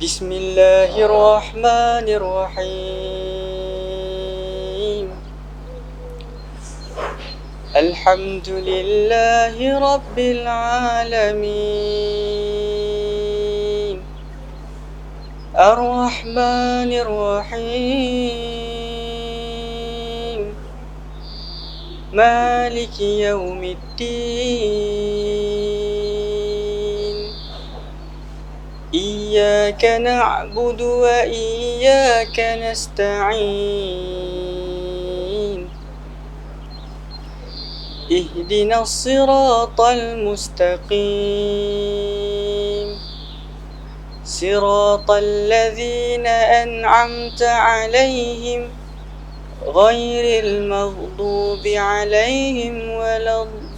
بسم الله الرحمن الرحيم الحمد لله رب العالمين الرحمن الرحيم مالك يوم الدين إياك نعبد وإياك نستعين اهدنا الصراط المستقيم صراط الذين أنعمت عليهم غير المغضوب عليهم ولا الضالين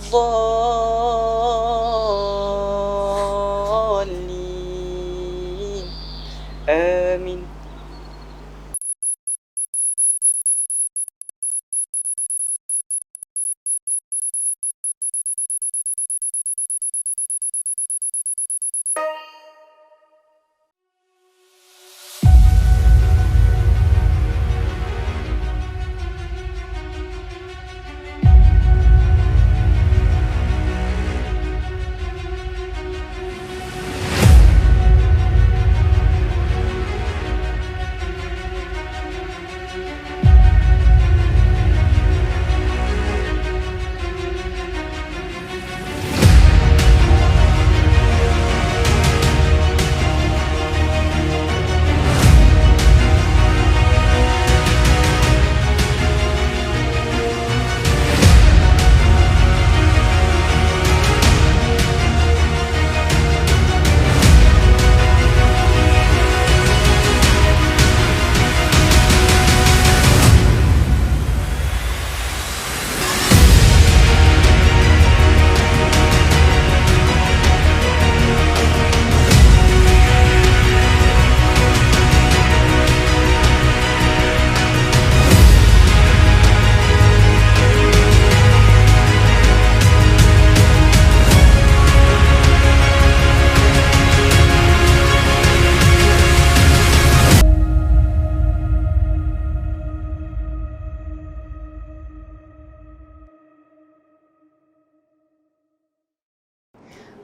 آمين.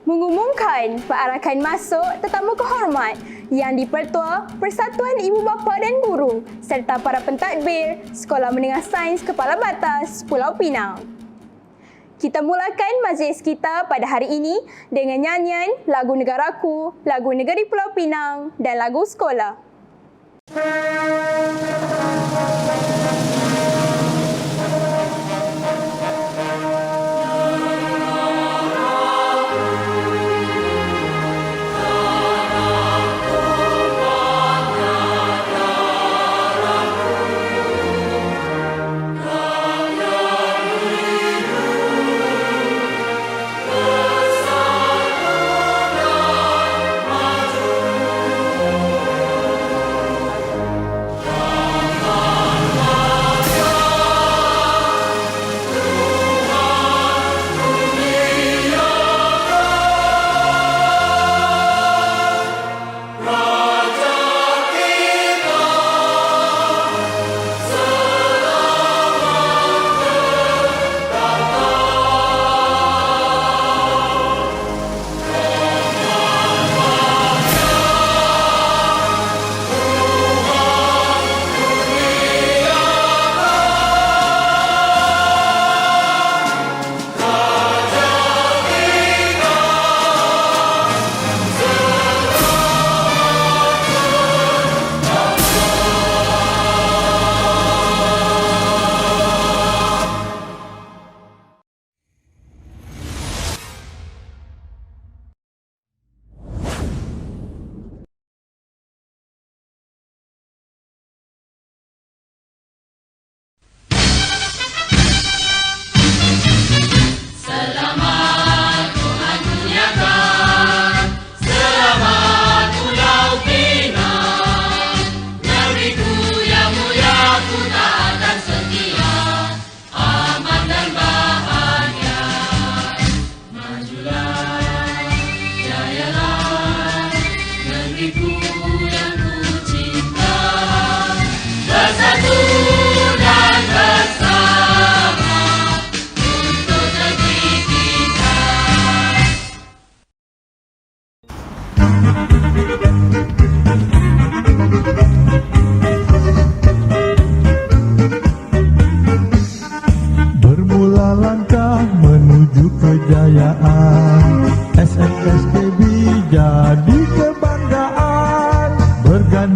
Mengumumkan perarakan masuk tetamu kehormat yang dipertua Persatuan Ibu Bapa dan Guru serta para pentadbir Sekolah Menengah Sains Kepala Batas Pulau Pinang. Kita mulakan majlis kita pada hari ini dengan nyanyian lagu Negaraku, lagu Negeri Pulau Pinang dan lagu sekolah.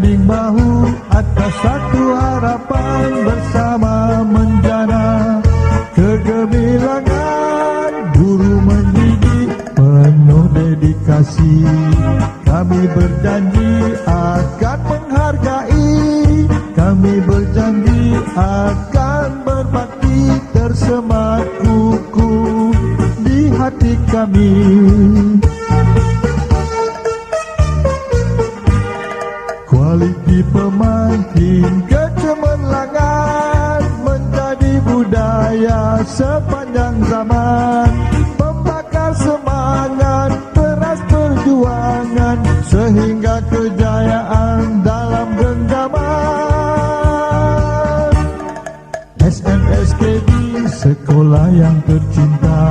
berganding bahu atas satu harapan bersama menjana. Kegemilangan guru mendidik penuh dedikasi. Kami berjanji akan menghargai, kami berjanji akan berbakti, tersemat kukuh di hati kami. Kualiti pemancing kecemerlangan menjadi budaya sepanjang zaman, membakar semangat teras perjuangan sehingga kejayaan dalam genggaman. SMSKD sekolah yang tercinta,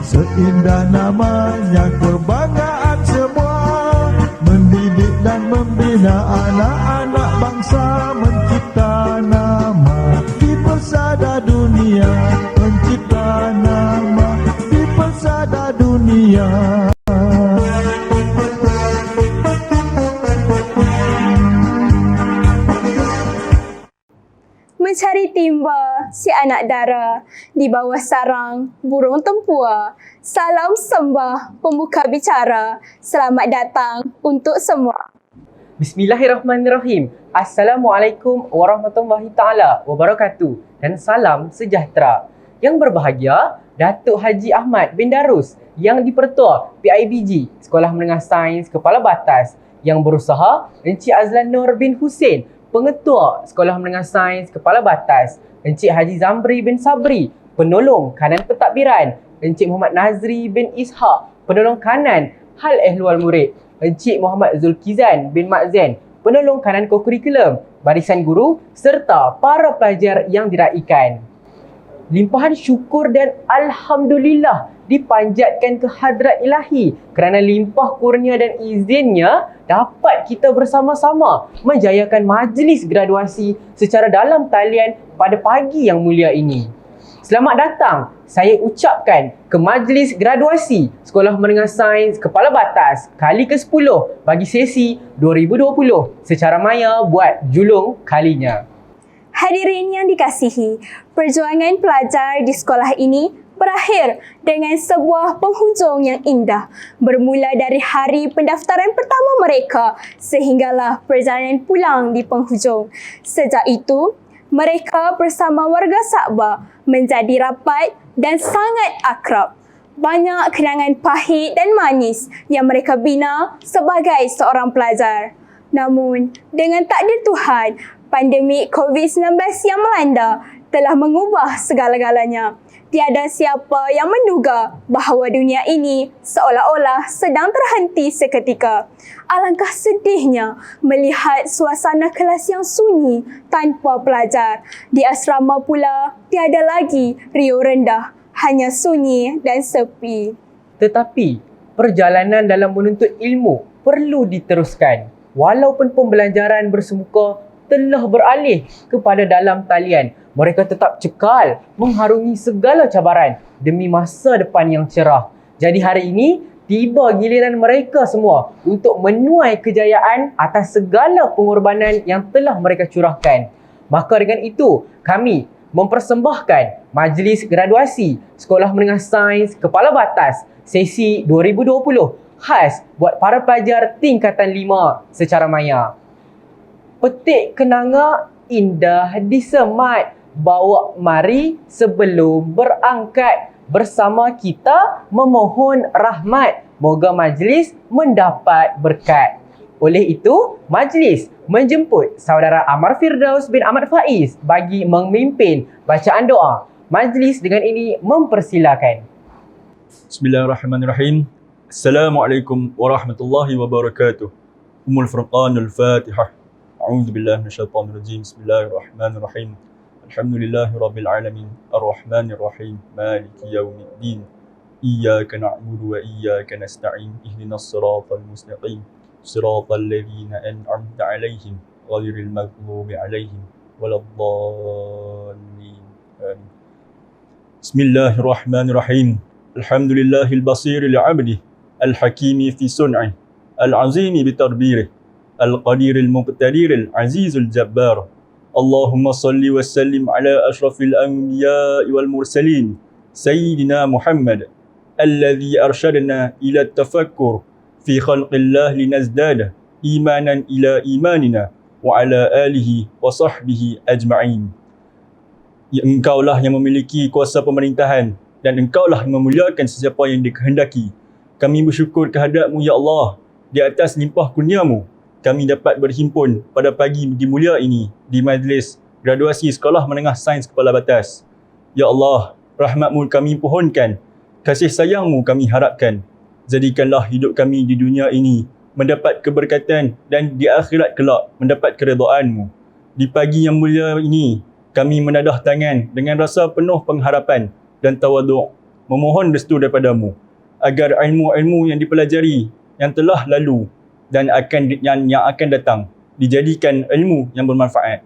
seindah namanya kebanggaan semua, mendidik dan membina anak-anak bangsa, mencipta nama di persada dunia, mencipta nama di persada dunia. Mencari timba si anak dara di bawah sarang burung tempua. Salam sembah pembuka bicara. Selamat datang untuk semua. Bismillahirrahmanirrahim. Assalamualaikum warahmatullahi taala wabarakatuh dan salam sejahtera. Yang berbahagia Datuk Haji Ahmad bin Darus yang di-Pertua PIBG Sekolah Menengah Sains Kepala Batas, yang berusaha Encik Azlan Nur bin Hussein, Pengetua Sekolah Menengah Sains Kepala Batas, Encik Haji Zamri bin Sabri, Penolong Kanan Pentadbiran, Encik Muhammad Nazri bin Ishaq, Penolong Kanan Hal Ehlual Murid, Encik Muhammad Zulkizan bin Mak Zain, Penolong Kanan Kokurikulum, barisan guru serta para pelajar yang diraikan. Limpahan syukur dan Alhamdulillah dipanjatkan ke hadrat ilahi kerana limpah kurnia dan izinnya dapat kita bersama-sama menjayakan majlis graduasi secara dalam talian pada pagi yang mulia ini. Selamat datang saya ucapkan ke majlis graduasi Sekolah Menengah Sains Kepala Batas kali ke-10 bagi sesi 2020 secara maya buat julung kalinya. Hadirin yang dikasihi, perjuangan pelajar di sekolah ini berakhir dengan sebuah penghujung yang indah, bermula dari hari pendaftaran pertama mereka sehinggalah perjalanan pulang di penghujung. Sejak itu, mereka bersama warga Sabah menjadi rapat dan sangat akrab. Banyak kenangan pahit dan manis yang mereka bina sebagai seorang pelajar. Namun, dengan takdir Tuhan, pandemik COVID-19 yang melanda telah mengubah segala-galanya. Tiada siapa yang menduga bahawa dunia ini seolah-olah sedang terhenti seketika. Alangkah sedihnya melihat suasana kelas yang sunyi tanpa pelajar. Di asrama pula tiada lagi riuh rendah, hanya sunyi dan sepi. Tetapi, perjalanan dalam menuntut ilmu perlu diteruskan. Walaupun pembelajaran bersemuka telah beralih kepada dalam talian, mereka tetap cekal mengharungi segala cabaran demi masa depan yang cerah. Jadi hari ini, tiba giliran mereka semua untuk menuai kejayaan atas segala pengorbanan yang telah mereka curahkan. Maka dengan itu, kami mempersembahkan majlis graduasi Sekolah Menengah Sains Kepala Batas sesi 2020 khas buat para pelajar tingkatan 5 secara maya. Petik kenanga indah disemat, bawa mari sebelum berangkat bersama kita memohon rahmat, moga majlis mendapat berkat. Oleh itu, majlis menjemput saudara Amar Firdaus bin Ahmad Faiz bagi memimpin bacaan doa. Majlis dengan ini mempersilakan. Bismillahirrahmanirrahim. Assalamualaikum warahmatullahi wabarakatuh. Ummul Furqanul Fatihah. A'udzu billahi minasyaitonir rajim. Bismillahirrahmanirrahim. Alhamdulillahirabbil alamin. Arrahmanir rahim. Maliki yaumiddin. Iyyaka na'budu wa iyyaka nasta'in. Ihdinas siratal mustaqim. Siratal ladzina an'amta 'alaihim ghairil maghdubi 'alaihim waladdallin. Amin. Bismillahirrahmanirrahim. Alhamdulillahil basir li 'abdihi al-hakimi fi sun'i al-'azimi bi tadbirih. القدير المقتدر العزيز الجبار. اللهم صل وسلم على أشرف الأنبياء والمرسلين سيدنا محمد الذي أرشدنا إلى التفكر في خلق الله لنزداد إيمانا إلى إيماننا وعلى آله وصحبه أجمعين. Engkaulah yang memiliki kuasa pemerintahan dan Engkaulah yang memuliakan sesiapa yang dikehendaki. Kami bersyukur kehadap-Mu ya Allah, di atas limpah kurnia-Mu kami dapat berhimpun pada pagi mulia ini di majlis graduasi Sekolah Menengah Sains Kepala Batas. Ya Allah, rahmat-Mu kami pohonkan, kasih sayang-Mu kami harapkan. Jadikanlah hidup kami di dunia ini mendapat keberkatan dan di akhirat kelak mendapat keredaan-Mu. Di pagi yang mulia ini, kami menadah tangan dengan rasa penuh pengharapan dan tawaduk, memohon restu daripada-Mu agar ilmu-ilmu yang dipelajari yang telah lalu dan yang akan datang dijadikan ilmu yang bermanfaat.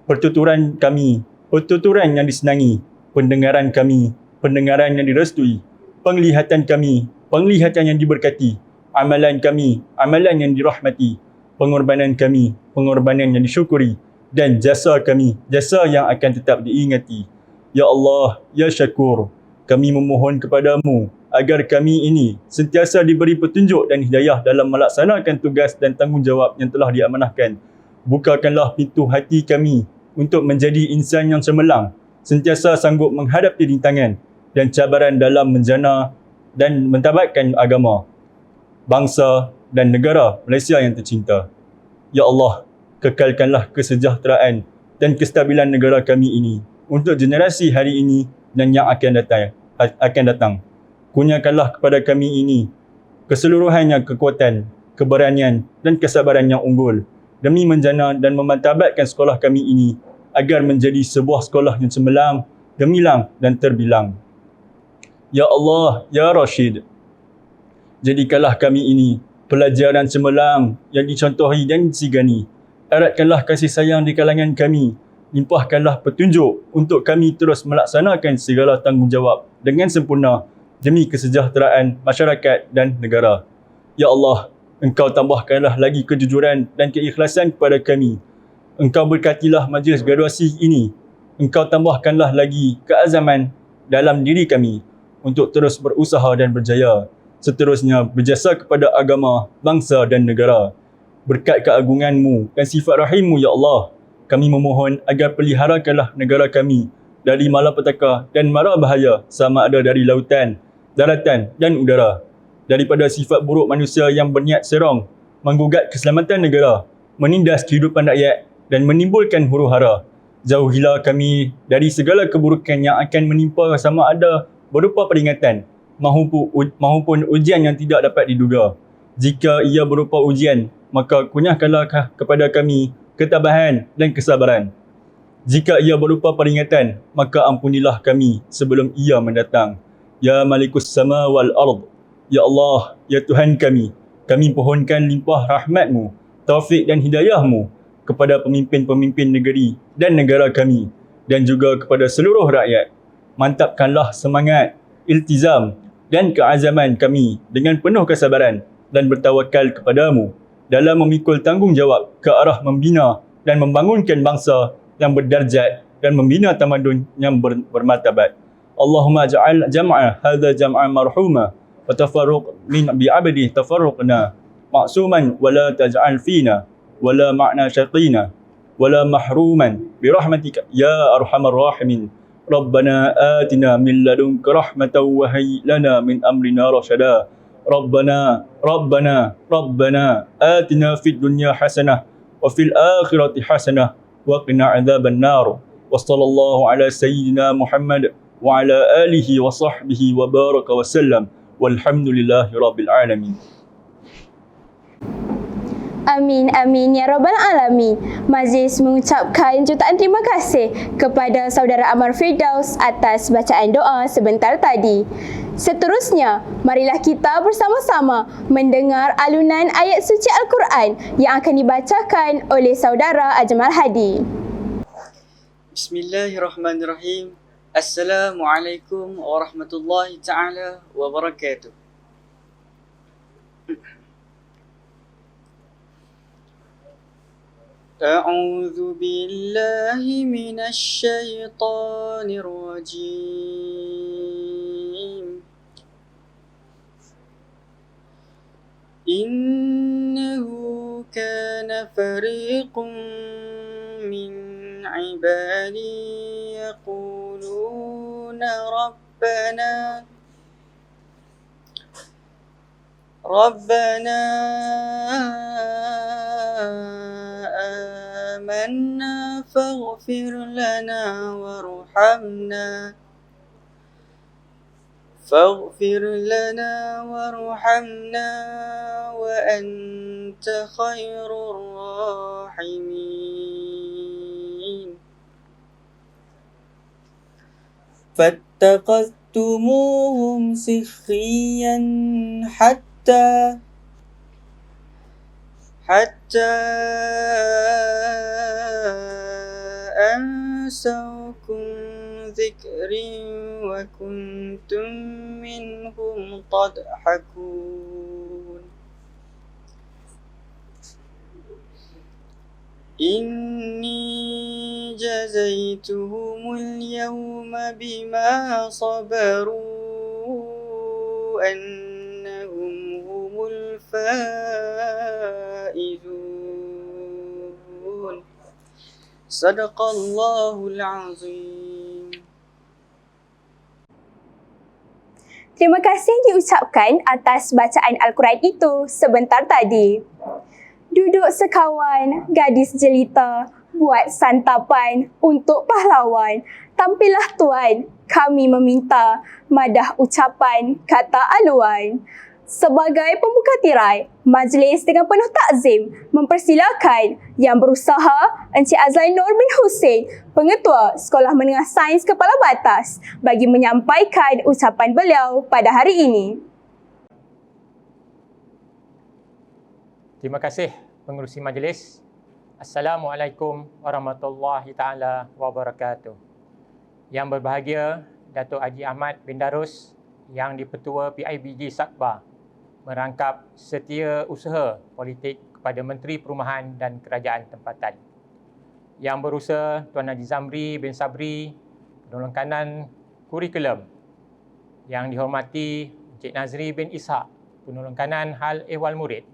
Pertuturan kami, pertuturan yang disenangi, pendengaran kami, pendengaran yang direstui, penglihatan kami, penglihatan yang diberkati, amalan kami, amalan yang dirahmati, pengorbanan kami, pengorbanan yang disyukuri, dan jasa kami, jasa yang akan tetap diingati. Ya Allah, Ya Syakur, kami memohon kepada-Mu agar kami ini sentiasa diberi petunjuk dan hidayah dalam melaksanakan tugas dan tanggungjawab yang telah diamanahkan. Bukakanlah pintu hati kami untuk menjadi insan yang cemerlang, sentiasa sanggup menghadapi rintangan dan cabaran dalam menjana dan mentabatkan agama, bangsa dan negara Malaysia yang tercinta. Ya Allah, kekalkanlah kesejahteraan dan kestabilan negara kami ini untuk generasi hari ini dan yang akan datang. Kurniakanlah kepada kami ini keseluruhannya kekuatan, keberanian dan kesabaran yang unggul demi menjana dan memantabatkan sekolah kami ini agar menjadi sebuah sekolah yang cemerlang, gemilang dan terbilang. Ya Allah, Ya Rashid, jadikanlah kami ini pelajaran cemerlang yang dicontohi dan disigani. Eratkanlah kasih sayang di kalangan kami. Limpahkanlah petunjuk untuk kami terus melaksanakan segala tanggungjawab dengan sempurna demi kesejahteraan masyarakat dan negara. Ya Allah, Engkau tambahkanlah lagi kejujuran dan keikhlasan kepada kami. Engkau berkatilah majlis graduasi ini. Engkau tambahkanlah lagi keazaman dalam diri kami untuk terus berusaha dan berjaya. Seterusnya berjasa kepada agama, bangsa dan negara. Berkat keagungan-Mu dan sifat rahim-Mu ya Allah, kami memohon agar peliharakanlah negara kami dari malapetaka dan mara bahaya sama ada dari lautan, daratan dan udara. Daripada sifat buruk manusia yang berniat serong, menggugat keselamatan negara, menindas kehidupan rakyat dan menimbulkan huru-hara. Jauhilah kami dari segala keburukan yang akan menimpa sama ada berupa peringatan maupun ujian yang tidak dapat diduga. Jika ia berupa ujian, maka kurniakanlah kepada kami ketabahan dan kesabaran. Jika ia berupa peringatan, maka ampunilah kami sebelum ia mendatang. Ya Malikus Sama wal Ard, Ya Allah, Ya Tuhan kami pohonkan limpah rahmat-Mu, taufik dan hidayah-Mu kepada pemimpin-pemimpin negeri dan negara kami dan juga kepada seluruh rakyat. Mantapkanlah semangat, iltizam dan keazaman kami dengan penuh kesabaran dan bertawakal kepada-Mu dalam memikul tanggungjawab ke arah membina dan membangunkan bangsa yang berdarjat dan membina tamadun yang bermartabat. Allahumma ja'al jam'a hadha jam'an marhuma wa tafarruq min bi'abdi tafarruqna ma'suman wa la taj'al fina wa la ma'na syaqina wa la mahruman bi rahmatika ya arhamar rahimin. Rabbana atina min ladunka rahmatan wa hayyi lana min amrina rashada. Rabbana atina fid dunya hasanah wa fil akhirati hasanah wa qina adzaban nar. Wa sallallahu ala sayyidina Muhammad wa ala alihi wa sahbihi wa baraka wa sallam. Walhamdulillahi rabbil alamin. Amin, amin, ya Rabbal Alamin. Majlis mengucapkan jutaan terima kasih kepada Saudara Amar Firdaus atas bacaan doa sebentar tadi. Seterusnya, marilah kita bersama-sama mendengar alunan ayat suci Al-Quran yang akan dibacakan oleh Saudara Ajmal Hadi. Bismillahirrahmanirrahim. Assalamualaikum warahmatullahi ta'ala wabarakatuh. أعوذ بالله من الشيطان الرجيم إنه كان فريق من عبادي يقولون ربنا آمنا فاغفر لنا وارحمنا وأنت خير الراحمين فاتخذتموهم سخريا حتى أنسوكم ذكري وكنتم منهم تضحكون إني جزيتهم اليوم بما صبروا أنهم هم الفائزون صدق الله العظيم. Terima kasih diucapkan atas bacaan Al-Quran itu sebentar tadi. Duduk sekawan, gadis jelita, buat santapan untuk pahlawan. Tampillah tuan, kami meminta madah ucapan kata aluan. Sebagai pembuka tirai, majlis dengan penuh takzim mempersilakan yang berusaha Encik Azlainur bin Hussein, Pengetua Sekolah Menengah Sains Kepala Batas, bagi menyampaikan ucapan beliau pada hari ini. Terima kasih pengerusi majlis. Assalamualaikum warahmatullahi taala wabarakatuh. Yang berbahagia Datuk Haji Ahmad bin Darus yang di-Petua PIBG Sabah merangkap setiausaha politik kepada Menteri Perumahan dan Kerajaan Tempatan. Yang berusaha Tuan Haji Zamri bin Sabri, penolong kanan kurikulum. Yang dihormati Encik Nazri bin Ishak, penolong kanan hal ehwal murid.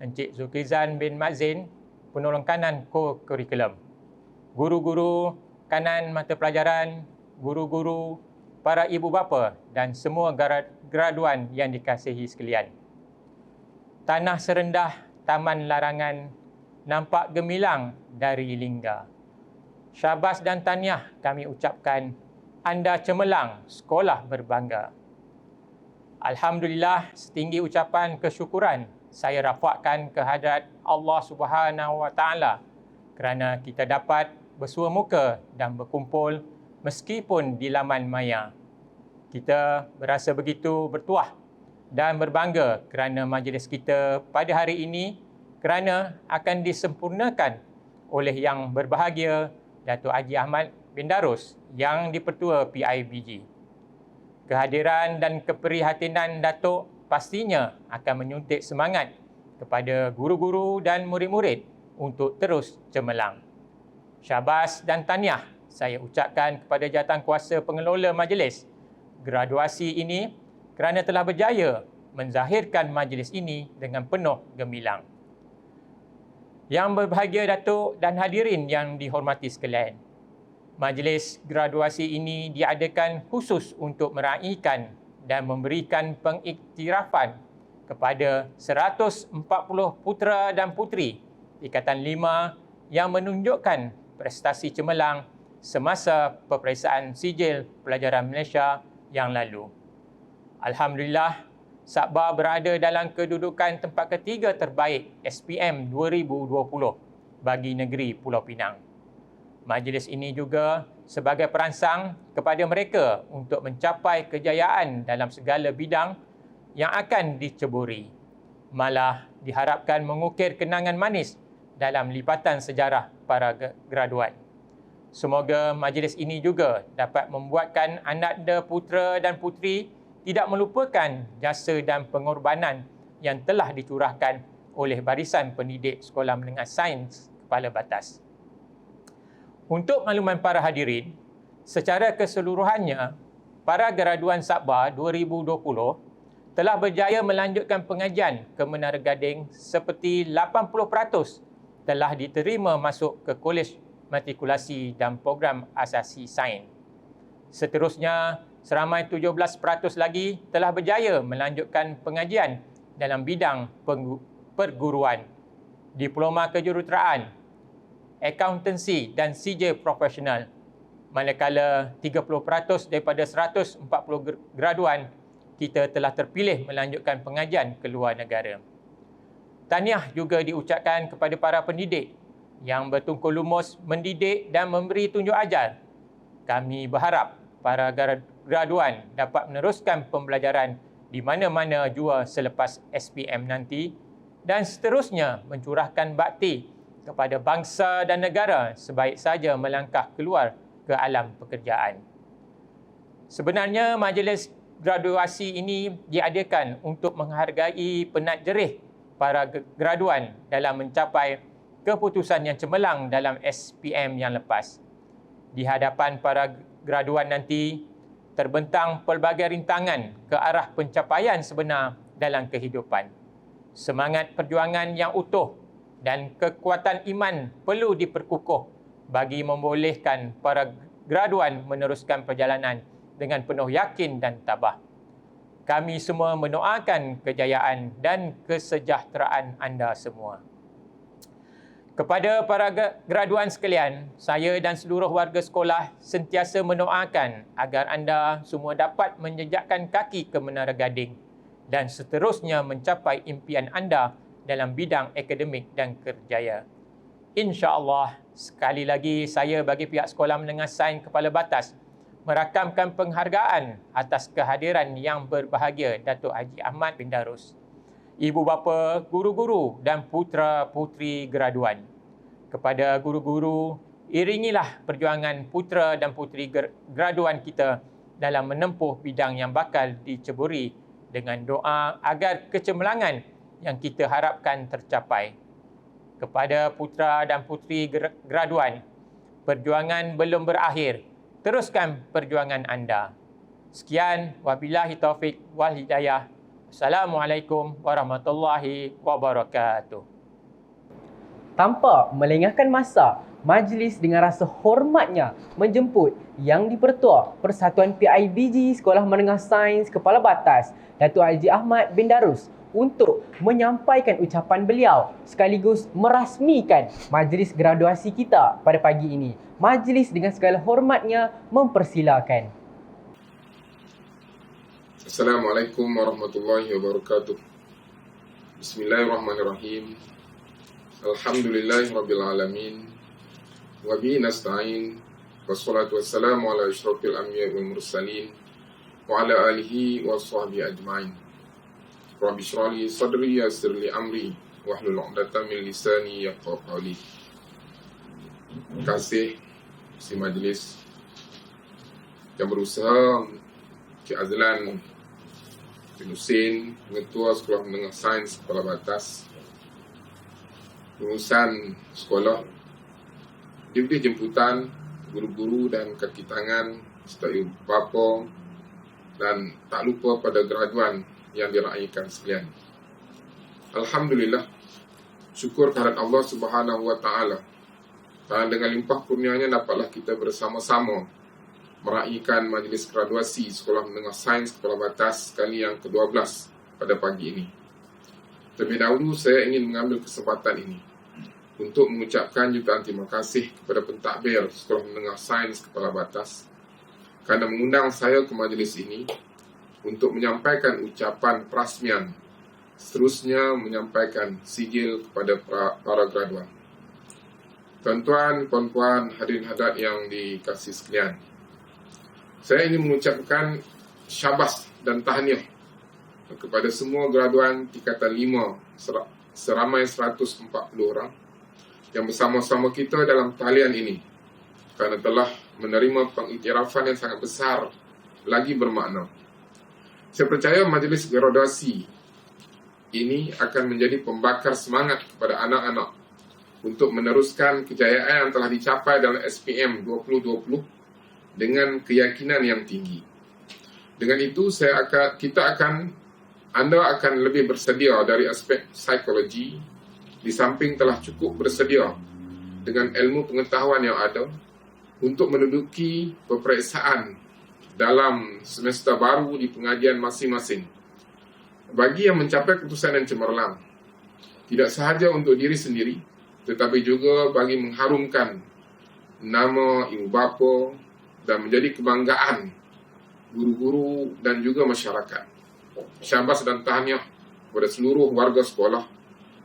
Encik Zulkizan bin Mazin, penolong kanan kurikulum. Guru-guru kanan mata pelajaran, guru-guru, para ibu bapa dan semua graduan yang dikasihi sekalian. Tanah serendah taman larangan nampak gemilang dari lingga. Syabas dan tahniah kami ucapkan, anda cemerlang, sekolah berbangga. Alhamdulillah, setinggi ucapan kesyukuran saya rafakkan kehadrat Allah Subhanahu Wa Taala kerana kita dapat bersua muka dan berkumpul meskipun di laman maya. Kita berasa begitu bertuah dan berbangga kerana majlis kita pada hari ini kerana akan disempurnakan oleh yang berbahagia Datuk Haji Ahmad bin Darus yang di-Petua PIBG. Kehadiran dan keprihatinan Datuk pastinya akan menyuntik semangat kepada guru-guru dan murid-murid untuk terus cemerlang. Syabas dan tahniah saya ucapkan kepada jawatankuasa pengelola majlis graduasi ini kerana telah berjaya menzahirkan majlis ini dengan penuh gemilang. Yang berbahagia Datuk dan hadirin yang dihormati sekalian, majlis graduasi ini diadakan khusus untuk meraihkan dan memberikan pengiktirafan kepada 140 putera dan puteri Tingkatan 5 yang menunjukkan prestasi cemerlang semasa peperiksaan sijil pelajaran Malaysia yang lalu. Alhamdulillah, Sabah berada dalam kedudukan tempat ketiga terbaik SPM 2020 bagi negeri Pulau Pinang. Majlis ini juga sebagai perangsang kepada mereka untuk mencapai kejayaan dalam segala bidang yang akan diceburi. Malah diharapkan mengukir kenangan manis dalam lipatan sejarah para graduan. Semoga majlis ini juga dapat membuatkan anda putera dan puteri tidak melupakan jasa dan pengorbanan yang telah dicurahkan oleh barisan pendidik Sekolah Menengah Sains kepala batas. Untuk makluman para hadirin, secara keseluruhannya, para graduan Sabah 2020 telah berjaya melanjutkan pengajian ke Menara Gading seperti 80% telah diterima masuk ke Kolej Matrikulasi dan Program Asasi Sains. Seterusnya, seramai 17% lagi telah berjaya melanjutkan pengajian dalam bidang perguruan, diploma kejuruteraan, akuntansi dan CJ profesional. Manakala 30% daripada 140 graduan kita telah terpilih melanjutkan pengajian ke luar negara. Tahniah juga diucapkan kepada para pendidik yang bertungkul lumus mendidik dan memberi tunjuk ajar. Kami berharap para graduan dapat meneruskan pembelajaran di mana-mana jua selepas SPM nanti dan seterusnya mencurahkan bakti kepada bangsa dan negara sebaik saja melangkah keluar ke alam pekerjaan. Sebenarnya majlis graduasi ini diadakan untuk menghargai penat jerih para graduan dalam mencapai keputusan yang cemerlang dalam SPM yang lepas. Di hadapan para graduan nanti, terbentang pelbagai rintangan ke arah pencapaian sebenar dalam kehidupan. Semangat perjuangan yang utuh dan kekuatan iman perlu diperkukuh bagi membolehkan para graduan meneruskan perjalanan dengan penuh yakin dan tabah. Kami semua mendoakan kejayaan dan kesejahteraan anda semua. Kepada para graduan sekalian, saya dan seluruh warga sekolah sentiasa mendoakan agar anda semua dapat menjejakkan kaki ke Menara Gading dan seterusnya mencapai impian anda dalam bidang akademik dan kerjaya. InsyaAllah, sekali lagi saya bagi pihak Sekolah Menengah Sains Kepala Batas merakamkan penghargaan atas kehadiran yang berbahagia Datuk Haji Ahmad bin Darus, ibu bapa, guru-guru dan putera-puteri graduan. Kepada guru-guru, iringilah perjuangan putera dan puteri graduan kita dalam menempuh bidang yang bakal diceburi dengan doa agar kecemerlangan yang kita harapkan tercapai. Kepada putera dan puteri graduan, perjuangan belum berakhir. Teruskan perjuangan anda. Sekian, wabillahi taufik wal hidayah. Assalamualaikum warahmatullahi wabarakatuh. Tanpa melengahkan masa, majlis dengan rasa hormatnya menjemput Yang di-Pertua Persatuan PIBG Sekolah Menengah Sains Kepala Batas, Datuk Haji Ahmad bin Darus, untuk menyampaikan ucapan beliau sekaligus merasmikan majlis graduasi kita pada pagi ini. Majlis dengan segala hormatnya mempersilakan. Assalamualaikum warahmatullahi wabarakatuh. Bismillahirrahmanirrahim. Alhamdulillahirabbil alamin. Wa bihi nasta'in. Wassalatu wassalamu ala asyrafil anbiya'i wal mursalin wa ala alihi wa sahbihi ajma'in. Rabbi shrah li sadri yassir li amri wahlul 'uqdatam min lisani yafqahu qawli. Terima kasih si majlis yang berusaha, Cik Azlan bin Husin, Pengetua Sekolah Menengah Sains Kepala Batas, pengurusan sekolah, diberi jemputan, guru-guru dan kaki tangan, serta ibu bapa, dan tak lupa pada graduan yang diraikan sekalian. Alhamdulillah, syukur kehadirat Allah Subhanahu wa taala. Dan dengan limpah kurnianya dapatlah kita bersama-sama meraikan majlis graduasi Sekolah Menengah Sains Kepala Batas kali yang ke-12 pada pagi ini. Terlebih dahulu saya ingin mengambil kesempatan ini untuk mengucapkan jutaan terima kasih kepada pentadbir Sekolah Menengah Sains Kepala Batas kerana mengundang saya ke majlis ini untuk menyampaikan ucapan perasmian, seterusnya menyampaikan sijil kepada para graduan. Tuan-tuan, puan-puan, hadirin hadirat yang dikasihi sekalian, saya ingin mengucapkan syabas dan tahniah kepada semua graduan tingkatan 5 seramai 140 orang yang bersama-sama kita dalam talian ini kerana telah menerima pengiktirafan yang sangat besar lagi bermakna. Saya percaya majlis graduasi ini akan menjadi pembakar semangat kepada anak-anak untuk meneruskan kejayaan yang telah dicapai dalam SPM 2020 dengan keyakinan yang tinggi. Dengan itu, Anda akan lebih bersedia dari aspek psikologi, di samping telah cukup bersedia dengan ilmu pengetahuan yang ada untuk menduduki peperiksaan dalam semester baru di pengajian masing-masing. Bagi yang mencapai keputusan yang cemerlang, tidak sahaja untuk diri sendiri, tetapi juga bagi mengharumkan nama ibu bapa dan menjadi kebanggaan guru-guru dan juga masyarakat. Syabas dan tahniah kepada seluruh warga sekolah,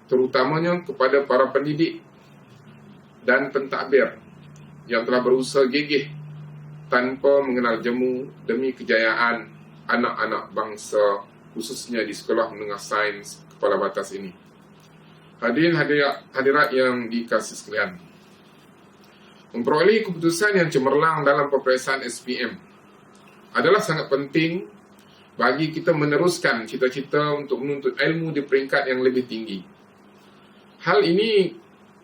terutamanya kepada para pendidik dan pentadbir yang telah berusaha gigih tanpa mengenal jemu demi kejayaan anak-anak bangsa, khususnya di Sekolah Menengah Sains Kepala Batas ini. Hadirin hadirat yang dikasihi sekalian, memperoleh keputusan yang cemerlang dalam peperiksaan SPM adalah sangat penting bagi kita meneruskan cita-cita untuk menuntut ilmu di peringkat yang lebih tinggi. Hal ini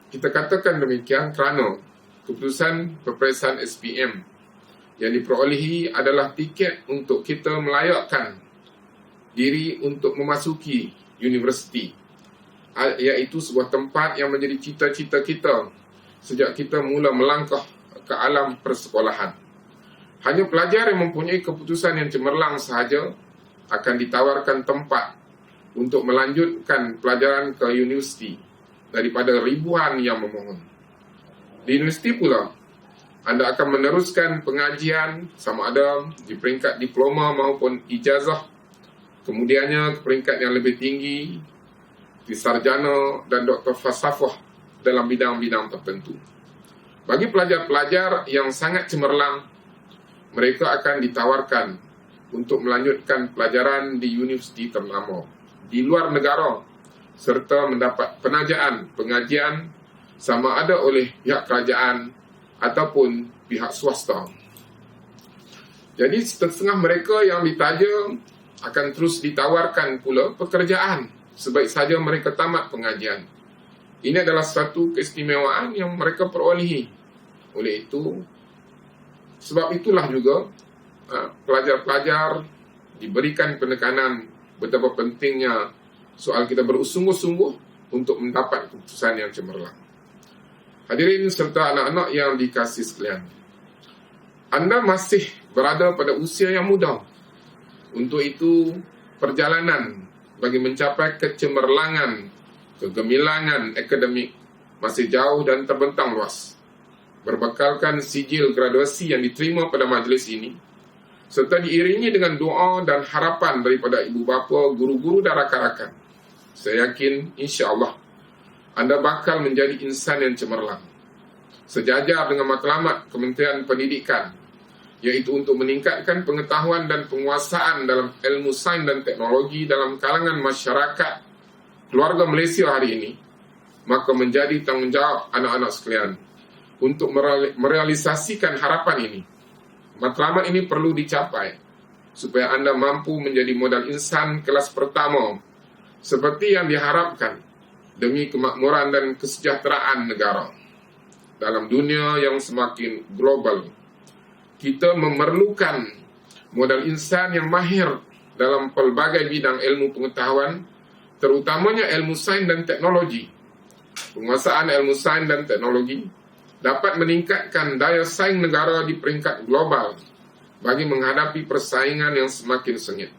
kita katakan demikian kerana keputusan peperiksaan SPM yang diperolehi adalah tiket untuk kita melayakkan diri untuk memasuki universiti, iaitu sebuah tempat yang menjadi cita-cita kita sejak kita mula melangkah ke alam persekolahan. Hanya pelajar yang mempunyai keputusan yang cemerlang sahaja akan ditawarkan tempat untuk melanjutkan pelajaran ke universiti daripada ribuan yang memohon. Di universiti pula, Anda akan meneruskan pengajian sama ada di peringkat diploma maupun ijazah, kemudiannya ke peringkat yang lebih tinggi, di sarjana dan doktor falsafah dalam bidang-bidang tertentu. Bagi pelajar-pelajar yang sangat cemerlang, mereka akan ditawarkan untuk melanjutkan pelajaran di universiti ternama di luar negara serta mendapat penajaan pengajian sama ada oleh pihak kerajaan ataupun pihak swasta. Jadi setengah mereka yang ditaja akan terus ditawarkan pula pekerjaan sebaik saja mereka tamat pengajian. Ini adalah satu keistimewaan yang mereka perolehi. Oleh itu, sebab itulah juga pelajar-pelajar diberikan penekanan betapa pentingnya soal kita bersungguh-sungguh untuk mendapat keputusan yang cemerlang. Hadirin serta anak-anak yang dikasihi sekalian, Anda masih berada pada usia yang muda. Untuk itu, perjalanan bagi mencapai kecemerlangan, kegemilangan akademik masih jauh dan terbentang luas. Berbekalkan sijil graduasi yang diterima pada majlis ini, serta diiringi dengan doa dan harapan daripada ibu bapa, guru-guru dan rakan-rakan, saya yakin insya-Allah Anda bakal menjadi insan yang cemerlang, sejajar dengan matlamat Kementerian Pendidikan, iaitu untuk meningkatkan pengetahuan dan penguasaan dalam ilmu sains dan teknologi dalam kalangan masyarakat keluarga Malaysia hari ini. Maka menjadi tanggungjawab anak-anak sekalian untuk merealisasikan harapan ini. Matlamat ini perlu dicapai supaya Anda mampu menjadi modal insan kelas pertama seperti yang diharapkan demi kemakmuran dan kesejahteraan negara. Dalam dunia yang semakin global, kita memerlukan modal insan yang mahir dalam pelbagai bidang ilmu pengetahuan, terutamanya ilmu sains dan teknologi. Penguasaan ilmu sains dan teknologi dapat meningkatkan daya saing negara di peringkat global bagi menghadapi persaingan yang semakin sengit.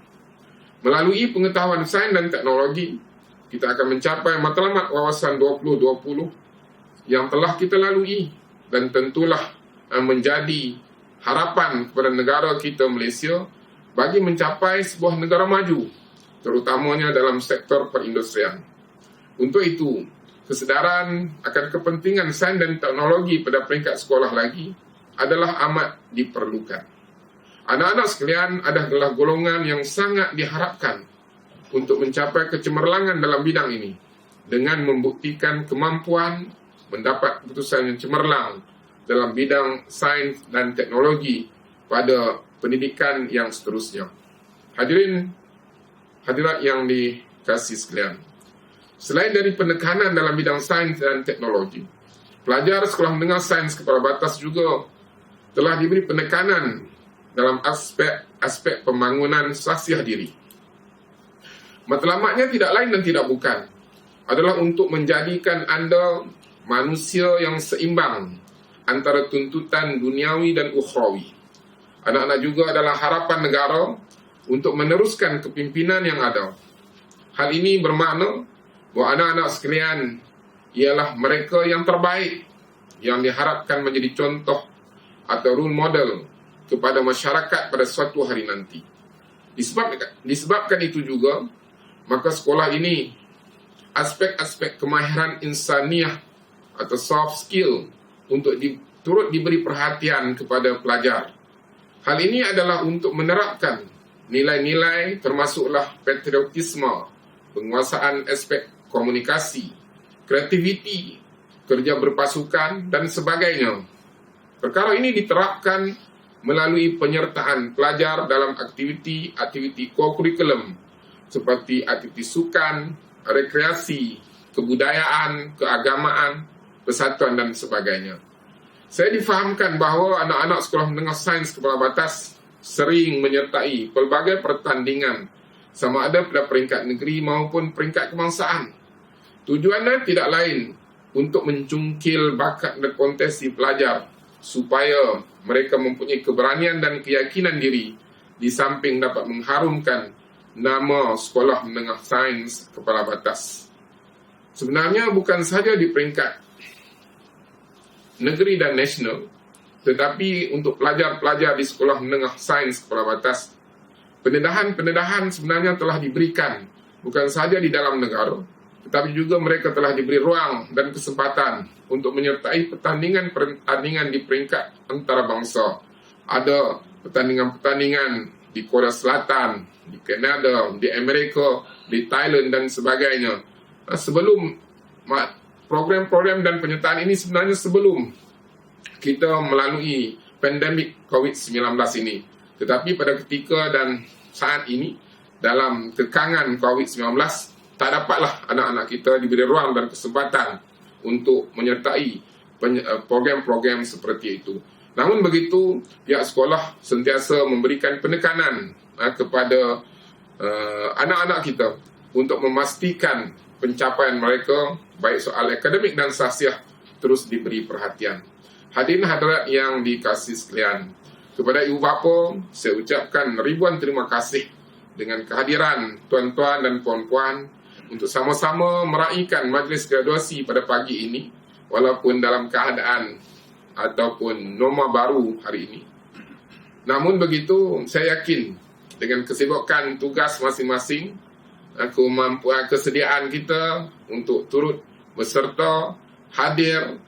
Melalui pengetahuan sains dan teknologi, kita akan mencapai matlamat wawasan 2020 yang telah kita lalui dan tentulah menjadi harapan kepada negara kita Malaysia bagi mencapai sebuah negara maju, terutamanya dalam sektor perindustrian. Untuk itu, kesedaran akan kepentingan sains dan teknologi pada peringkat sekolah lagi adalah amat diperlukan. Anak-anak sekalian adalah golongan yang sangat diharapkan untuk mencapai kecemerlangan dalam bidang ini dengan membuktikan kemampuan mendapat keputusan yang cemerlang dalam bidang sains dan teknologi pada pendidikan yang seterusnya. Hadirin hadirat yang dikasihi sekalian, Selain dari penekanan dalam bidang sains dan teknologi, pelajar sekolah menengah sains kepala batas juga telah diberi penekanan dalam aspek pembangunan sahsiah diri. Matlamatnya tidak lain dan tidak bukan adalah untuk menjadikan anda manusia yang seimbang antara tuntutan duniawi dan ukhrawi. Anak-anak juga adalah harapan negara untuk meneruskan kepimpinan yang ada. Hal ini bermakna bahawa anak-anak sekalian ialah mereka yang terbaik yang diharapkan menjadi contoh atau role model kepada masyarakat pada suatu hari nanti. Disebabkan itu juga, maka sekolah ini aspek-aspek kemahiran insaniah atau soft skill untuk turut diberi perhatian kepada pelajar. Hal ini adalah untuk menerapkan nilai-nilai termasuklah patriotisme, penguasaan aspek komunikasi, kreativiti, kerja berpasukan dan sebagainya. Perkara ini diterapkan melalui penyertaan pelajar dalam aktiviti kokurikulum seperti aktiviti sukan, rekreasi, kebudayaan, keagamaan, persatuan dan sebagainya. Saya difahamkan bahawa anak-anak sekolah menengah sains kepala batas sering menyertai pelbagai pertandingan sama ada pada peringkat negeri maupun peringkat kebangsaan. Tujuannya tidak lain untuk mencungkil bakat dan potensi pelajar supaya mereka mempunyai keberanian dan keyakinan diri di samping dapat mengharumkan nama sekolah menengah sains kepala batas. Sebenarnya bukan sahaja di peringkat negeri dan nasional, tetapi untuk pelajar-pelajar di sekolah menengah sains kepala batas, pendedahan sebenarnya telah diberikan bukan sahaja di dalam negara, tetapi juga mereka telah diberi ruang dan kesempatan untuk menyertai pertandingan di peringkat antarabangsa. Ada pertandingan-pertandingan di Korea Selatan, di Kanada, di Amerika, di Thailand dan sebagainya. Sebelum program-program dan penyertaan ini sebenarnya sebelum kita melalui pandemik COVID-19 ini. Tetapi pada ketika dan saat ini, dalam kekangan COVID-19, tak dapatlah anak-anak kita diberi ruang dan kesempatan untuk menyertai program-program seperti itu. Namun begitu, pihak sekolah sentiasa memberikan penekanan kepada anak-anak kita untuk memastikan pencapaian mereka, baik soal akademik dan sahsiah, terus diberi perhatian. Hadirin hadirat yang dikasihi sekalian, kepada ibu bapa, saya ucapkan ribuan terima kasih dengan kehadiran tuan-tuan dan puan-puan untuk sama-sama meraihkan majlis graduasi pada pagi ini, walaupun dalam keadaan ataupun norma baru hari ini. Namun begitu, saya yakin dengan kesibukan tugas masing-masing, kemampuan kesediaan kita untuk turut berserta, hadir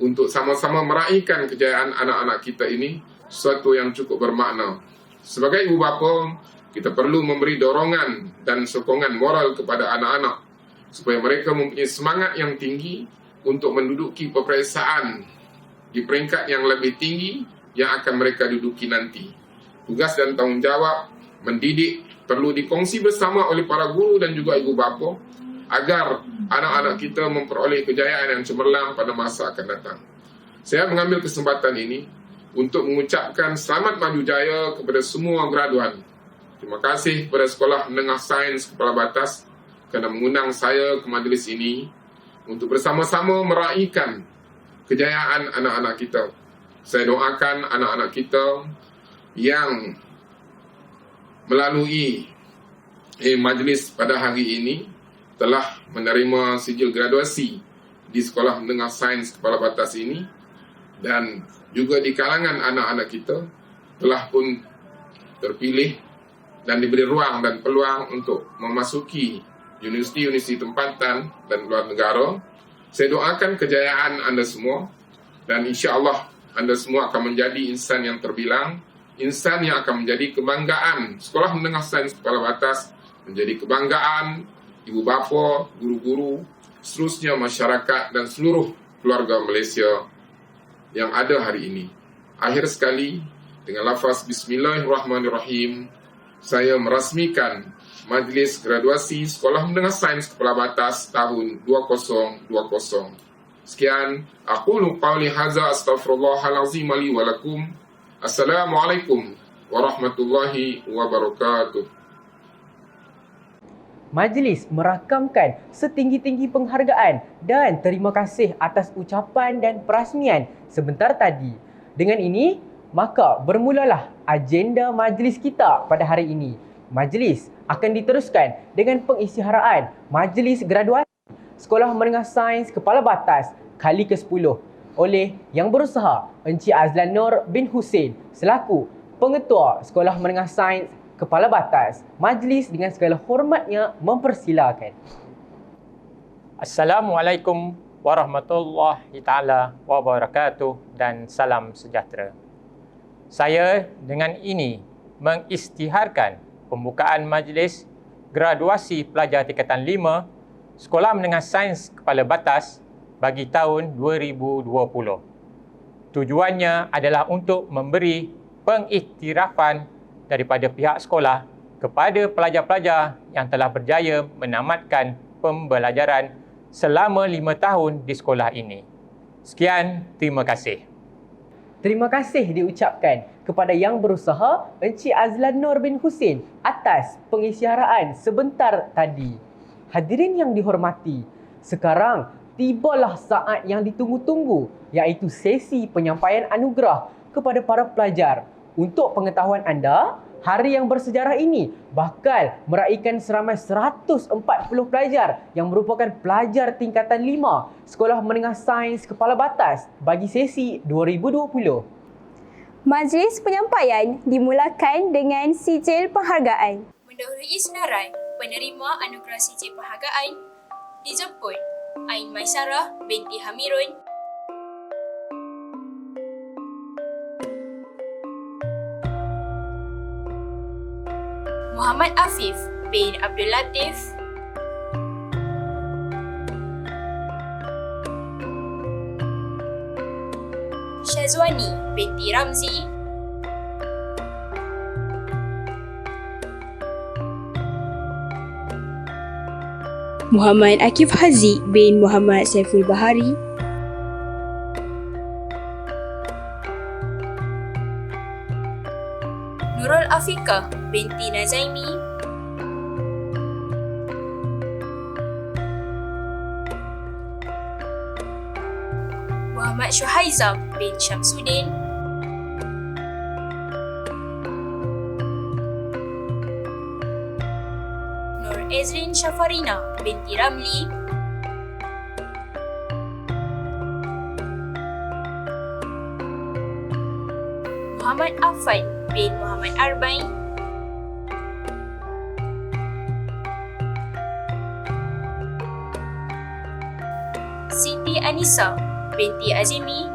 untuk sama-sama meraihkan kejayaan anak-anak kita ini, sesuatu yang cukup bermakna. Sebagai ibu bapa, kita perlu memberi dorongan dan sokongan moral kepada anak-anak supaya mereka mempunyai semangat yang tinggi untuk menduduki peperiksaan di peringkat yang lebih tinggi yang akan mereka duduki nanti. Tugas dan tanggungjawab mendidik perlu dikongsi bersama oleh para guru dan juga ibu bapa agar anak-anak kita memperoleh kejayaan yang cemerlang pada masa akan datang. Saya mengambil kesempatan ini untuk mengucapkan selamat maju jaya kepada semua graduan. Terima kasih kepada Sekolah Menengah Sains Kepala Batas kerana mengundang saya ke majlis ini untuk bersama-sama meraihkan kejayaan anak-anak kita. Saya doakan anak-anak kita yang melalui majlis pada hari ini telah menerima sijil graduasi di Sekolah Menengah Sains Kepala Batas ini, dan juga di kalangan anak-anak kita telah pun terpilih dan diberi ruang dan peluang untuk memasuki universiti-universiti tempatan dan luar negara. Saya doakan kejayaan anda semua, dan insya-Allah anda semua akan menjadi insan yang terbilang, insan yang akan menjadi kebanggaan Sekolah Menengah Sains Kepala Batas, menjadi kebanggaan ibu bapa, guru-guru, seterusnya masyarakat dan seluruh keluarga Malaysia yang ada hari ini. Akhir sekali, dengan lafaz Bismillahirrahmanirrahim, saya merasmikan Majlis Graduasi Sekolah Menengah Sains Kepala Batas tahun 2020. Sekian, aqulu qawli hadza astaghfirullahalazim li wa lakum. Assalamualaikum warahmatullahi wabarakatuh. Majlis merakamkan setinggi-tinggi penghargaan dan terima kasih atas ucapan dan perasmian sebentar tadi. Dengan ini, maka bermulalah agenda majlis kita pada hari ini. Majlis akan diteruskan dengan pengisytiharaan Majlis Graduasi Sekolah Menengah Sains Kepala Batas kali ke-10 oleh Yang Berusaha Encik Azlan Nur bin Hussein selaku Pengetua Sekolah Menengah Sains Kepala Batas. Majlis dengan segala hormatnya mempersilakan. Assalamualaikum warahmatullahi taala wabarakatuh dan salam sejahtera. Saya dengan ini mengisytiharkan pembukaan majlis graduasi pelajar tingkatan 5 Sekolah Menengah Sains Kepala Batas bagi tahun 2020. Tujuannya adalah untuk memberi pengiktirafan daripada pihak sekolah kepada pelajar-pelajar yang telah berjaya menamatkan pembelajaran selama 5 tahun di sekolah ini. Sekian, terima kasih. Terima kasih diucapkan kepada Yang Berusaha Encik Azlan Nur bin Hussein atas pengisytiharaan sebentar tadi. Hadirin yang dihormati, sekarang tibalah saat yang ditunggu-tunggu, iaitu sesi penyampaian anugerah kepada para pelajar. Untuk pengetahuan anda, hari yang bersejarah ini bakal meraikan seramai 140 pelajar yang merupakan pelajar tingkatan 5 Sekolah Menengah Sains Kepala Batas bagi sesi 2020. Majlis penyampaian dimulakan dengan sijil penghargaan. Mendahului senarai penerima anugerah sijil penghargaan dijemput Ain Maisarah binti Hamirun, Muhammad Afif bin Abdul Latif, Syazwani binti Ramzi, Muhammad Akif Haziq bin Muhammad Saiful Bahari, Nurul Afiqah binti Nazaimi, Muhammad Syuhaizam bin Syamsuddin, Nur Ezrin Syafarina binti Ramli, Muhammad Afan bin Muhammad Arbain, Siti Anissa binti Azimi,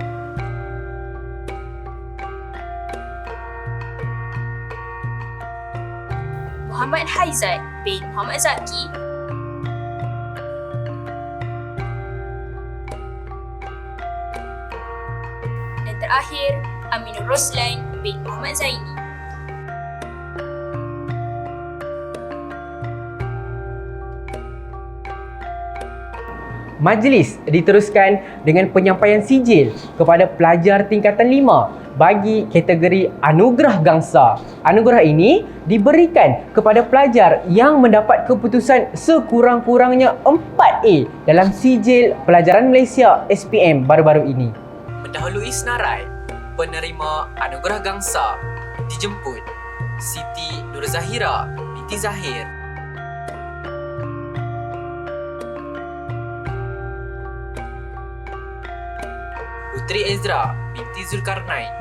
Muhammad Haizat bin Muhammad Zaki, dan terakhir Aminur Roslan bin Muhammad Zaini. Majlis diteruskan dengan penyampaian sijil kepada pelajar tingkatan 5 bagi kategori Anugerah Gangsa. Anugerah ini diberikan kepada pelajar yang mendapat keputusan sekurang-kurangnya 4A dalam sijil pelajaran Malaysia SPM baru-baru ini. Mendahului senarai penerima Anugerah Gangsa dijemput Siti Nur Zahira binti Zahir, Putri Ezra binti Zulkarnain,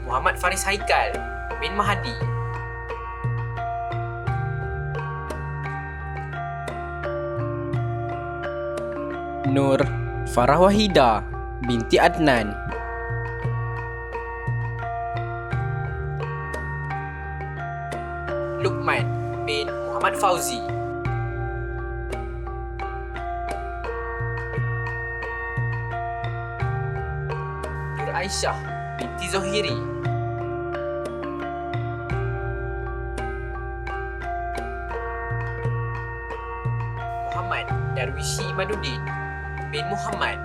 Muhammad Faris Haikal bin Mahadi, Nur Farah Wahida binti Adnan, Luqman bin Muhammad Fauzi, Nur Aisyah binti Zohiri. Muhammad Darwishi Imaduddin bin Muhammad.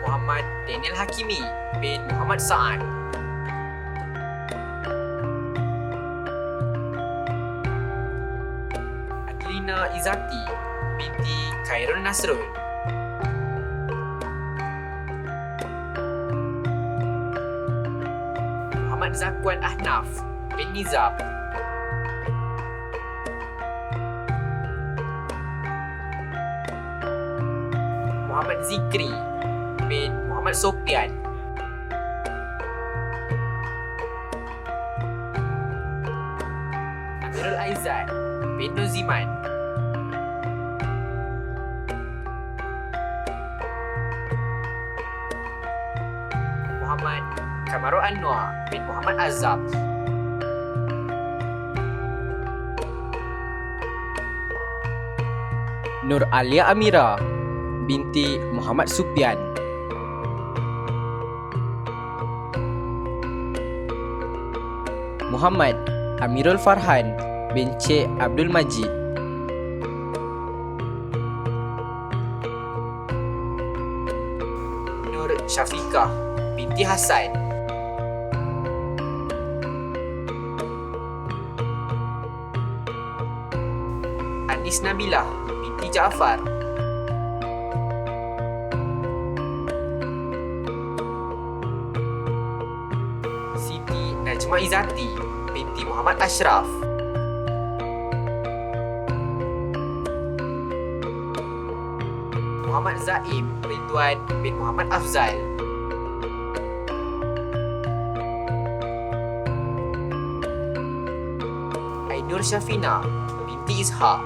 Muhammad Daniel Hakimi bin Muhammad Sa'ad. Adlina Izati binti Khairul Nasrul. Muhammad Zakwan Ahnaf bin Nizam. Muhammad Zikri bin Muhammad Sofian. Amirul Aizat bin Nuziman. Muhammad Kamarul Anwar bin Muhammad Azab. Nur Alia Amira binti Muhammad Supian. Muhammad Amirul Farhan bin Cik Abdul Majid. Nur Syafiqah binti Hasan. Anis Nabilah binti Jaafar. Siti Najma Izati binti Muhammad Ashraf. Muhammad Zaim Ridwan bin Muhammad Afzal. Ainur Syafina binti Ishaq.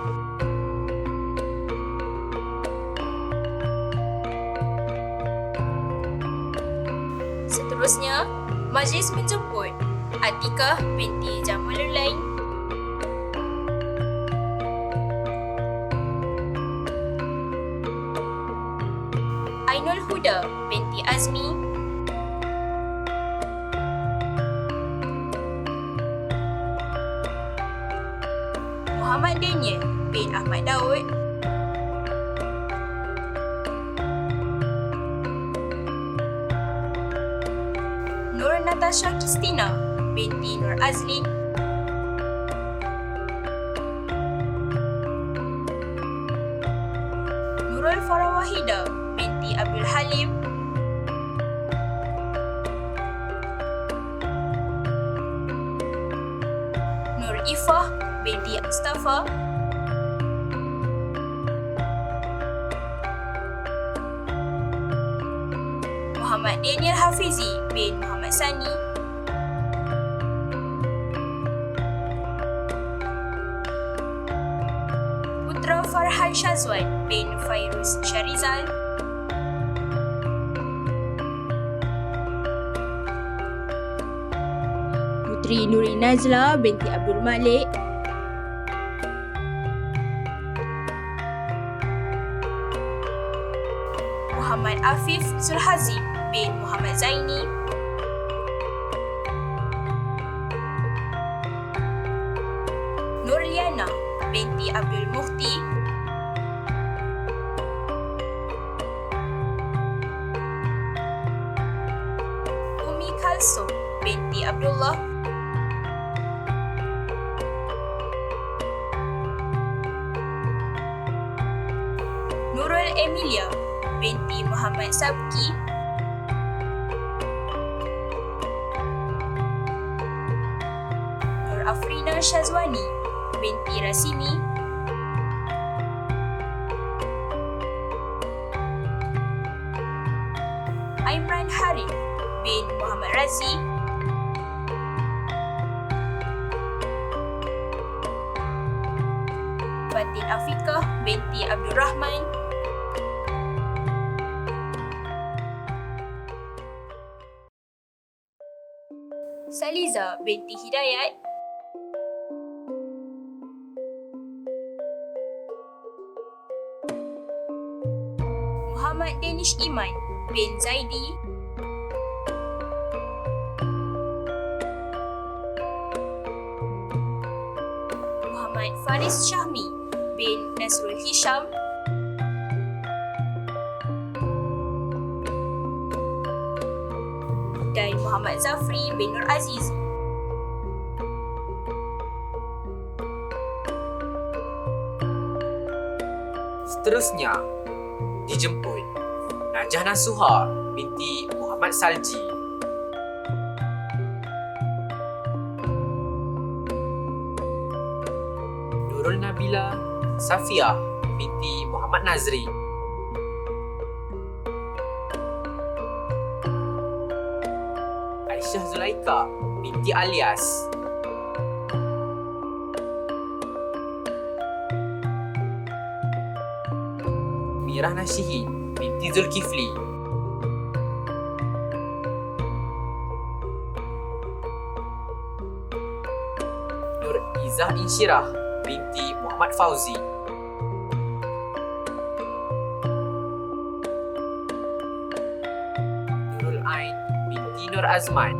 Seterusnya, majlis menjemput Atikah binti Jamalulain, Ainul Huda binti Azmi, Muhammad Daniel bin Ahmad Daud, Nur Natasha Kristina binti Nur Azlin, Nurul Farawahida binti Abdul Halim, Nur Ifah binti Mustafa, Muhammad Daniel Hafizi bin Muhammad Sani, Putra Farhan Syazwan bin Fairuz Syarizal, Putri Nuri Nazla binti Abdul Malik, Muhammad Afif Zulhazim bin Muhammad Zaini, Nurliana binti Abdul Muhti, Umi Kalsum binti Abdullah, Nurul Emilia binti Muhammad Sabki, Nur Afrina Syazwani binti Rasimi, Aimran Harith bin Muhammad Razi, Fatin Afiqah binti Abdul Rahman, Saliza binti Hidayat, Muhammad Danish Iman bin Zaidi, Muhammad Faris Syahmi bin Nasrul Hisham, dan Muhammad Zafri bin Nur Aziz. Seterusnya, dijemput Najah Nasuha binti Muhammad Salji, Nurul Nabila Safiah binti Muhammad Nazri, Aisyah Zulaika binti Alias, Mirah Nashihin binti Zulkifli, Nur Izzah Insyirah binti Muhammad Fauzi, Nurul Ain binti Nur Azman,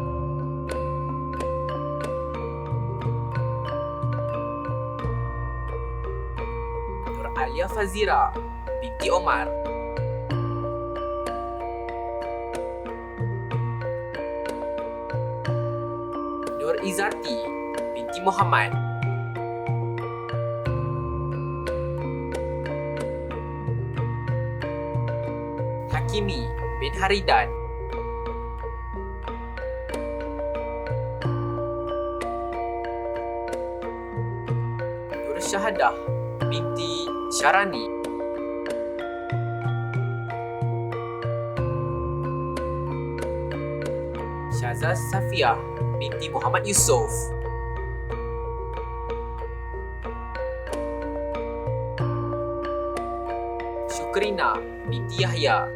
Nur Alia Fazira binti Omar, Nur Izati binti Muhammad, Hakimi bin Haridan, Nur Syahadah binti Syarani, Syazaz Safiah binti Muhammad Yusof, Syukrina binti Yahya,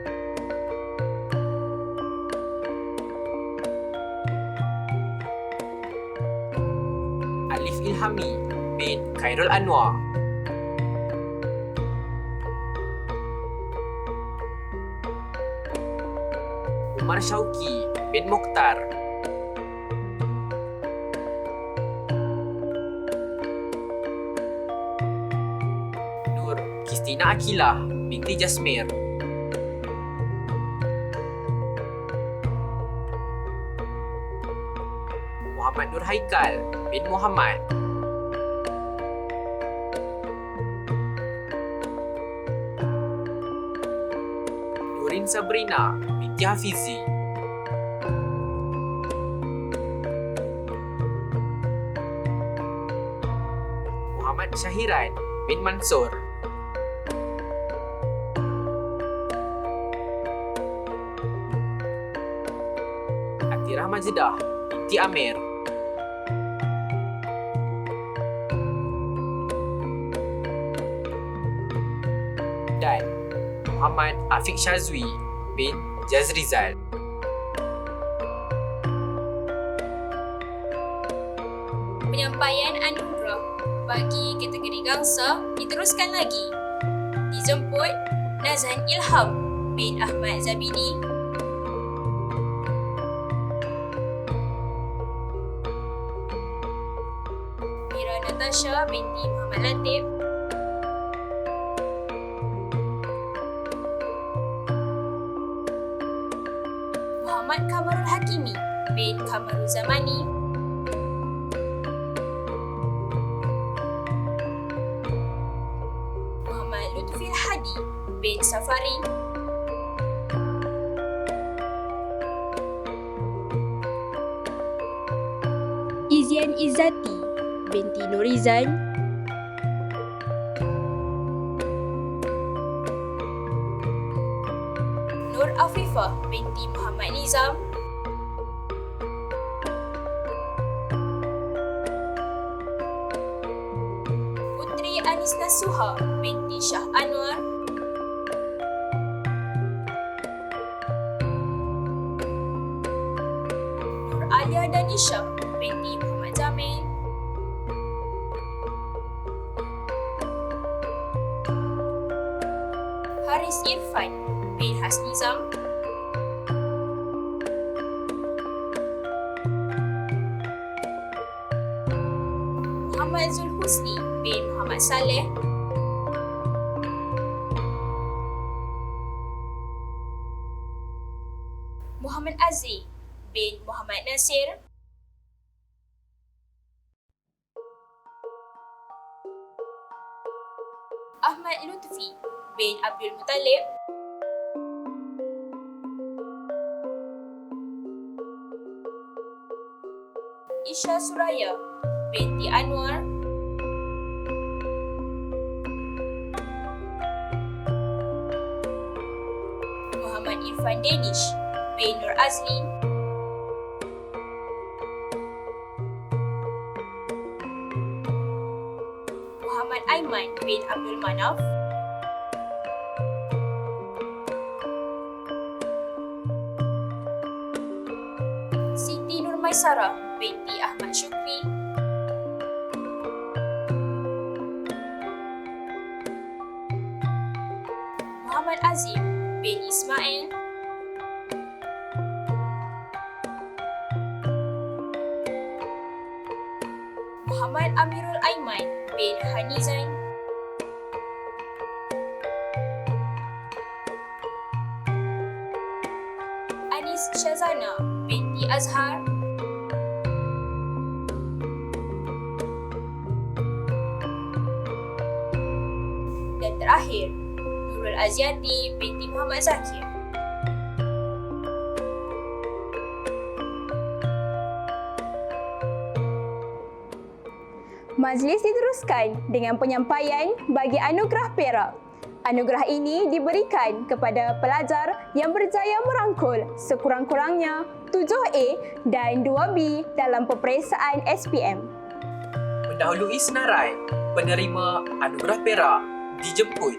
Alif Ilhami bin Khairul Anwar, Umar Syauki bin Mokhtar, Nur Kristina Akilah binti Jasmir, Muhammad Nur Haikal bin Muhammad, Nurin Sabrina binti Hafizi, Muhammad Syahiran bin Mansur, Atirah Majdah binti Amir, dan Muhammad Afiq Syazwi bin Jazrizal. Penyampaian anugerah bagi kategori gangsa diteruskan lagi. Dijemput Nazhan Ilham bin Ahmad Zabidi, Mira Natasha binti Muhammad Latif, Muhammad Kamarul Hakimi bin Kamarul Zamani, Muhammad Lutfi Hadi bin Safari, Izian Izzati binti Nurizan, Nur Afifah binti Muhammad Nizam, Putri Anis Nasuha binti Shah Anwar, Nur Alia Danisha binti Muhammad Jamil, Haris Irfan bin Hasnizam, Muhammad Zulhusni bin Muhammad Saleh, Muhammad Aziz bin Muhammad Nasir, Ahmad Lutfi bin Abdul Muttalib, Isha Suraya binti Anwar, Muhammad Irfan Danish bin Nur Azlin, Muhammad Aiman bin Abdul Manaf, Siti Nurmaisarah binti Ahmad Syukri, Muhammad Azim bin Ismail, Muhammad Amirul Aiman bin Hanizan, Anis Shazana binti Azhar, dan terakhir Nurul Aziati binti Muhammad Zakir. Majlis diteruskan dengan penyampaian bagi anugerah perak. Anugerah ini diberikan kepada pelajar yang berjaya merangkul sekurang-kurangnya 7A dan 2B dalam peperiksaan SPM. Mendahului senarai, penerima anugerah perak dijemput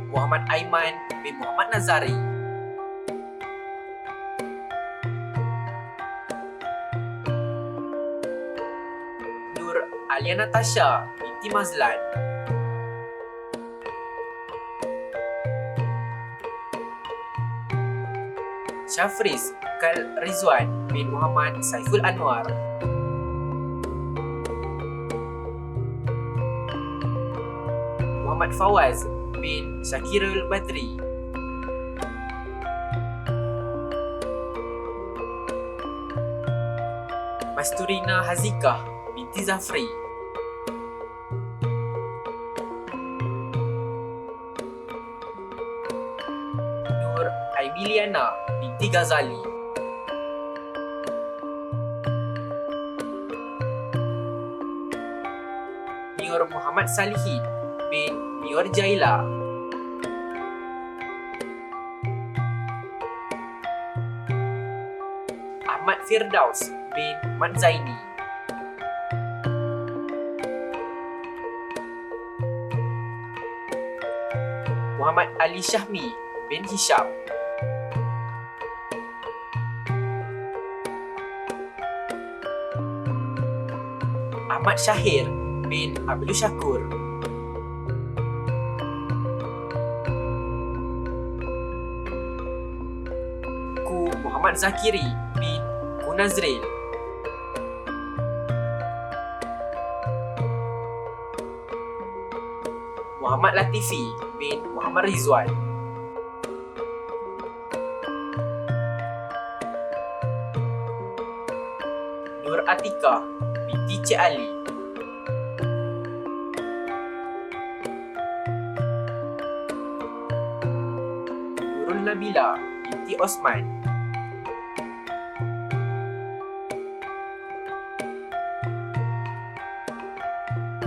Muhammad Aiman bin Muhammad Nazari, Nur Alia Natasha binti Mazlan, Syafriz Kal Rizwan bin Muhammad Saiful Anwar, Muhammad Fawaz bin Syakirul Badri, Masturina Hazikah binti Zafri, Nur Aimiliana binti Ghazali, Nior Muhammad Salihin bin Nior Jaila, Ahmad Firdaus bin Mat Zaini, Muhammad Ali Syahmi bin Hisham, Ahmad Syahir bin Abdul Syakur, Ku Muhammad Zakiri bin Ku Nazril, Muhammad Latifi bin Muhammad Rizwan, Nur Atika binti Cik Ali, Nurul Nabila binti Osman,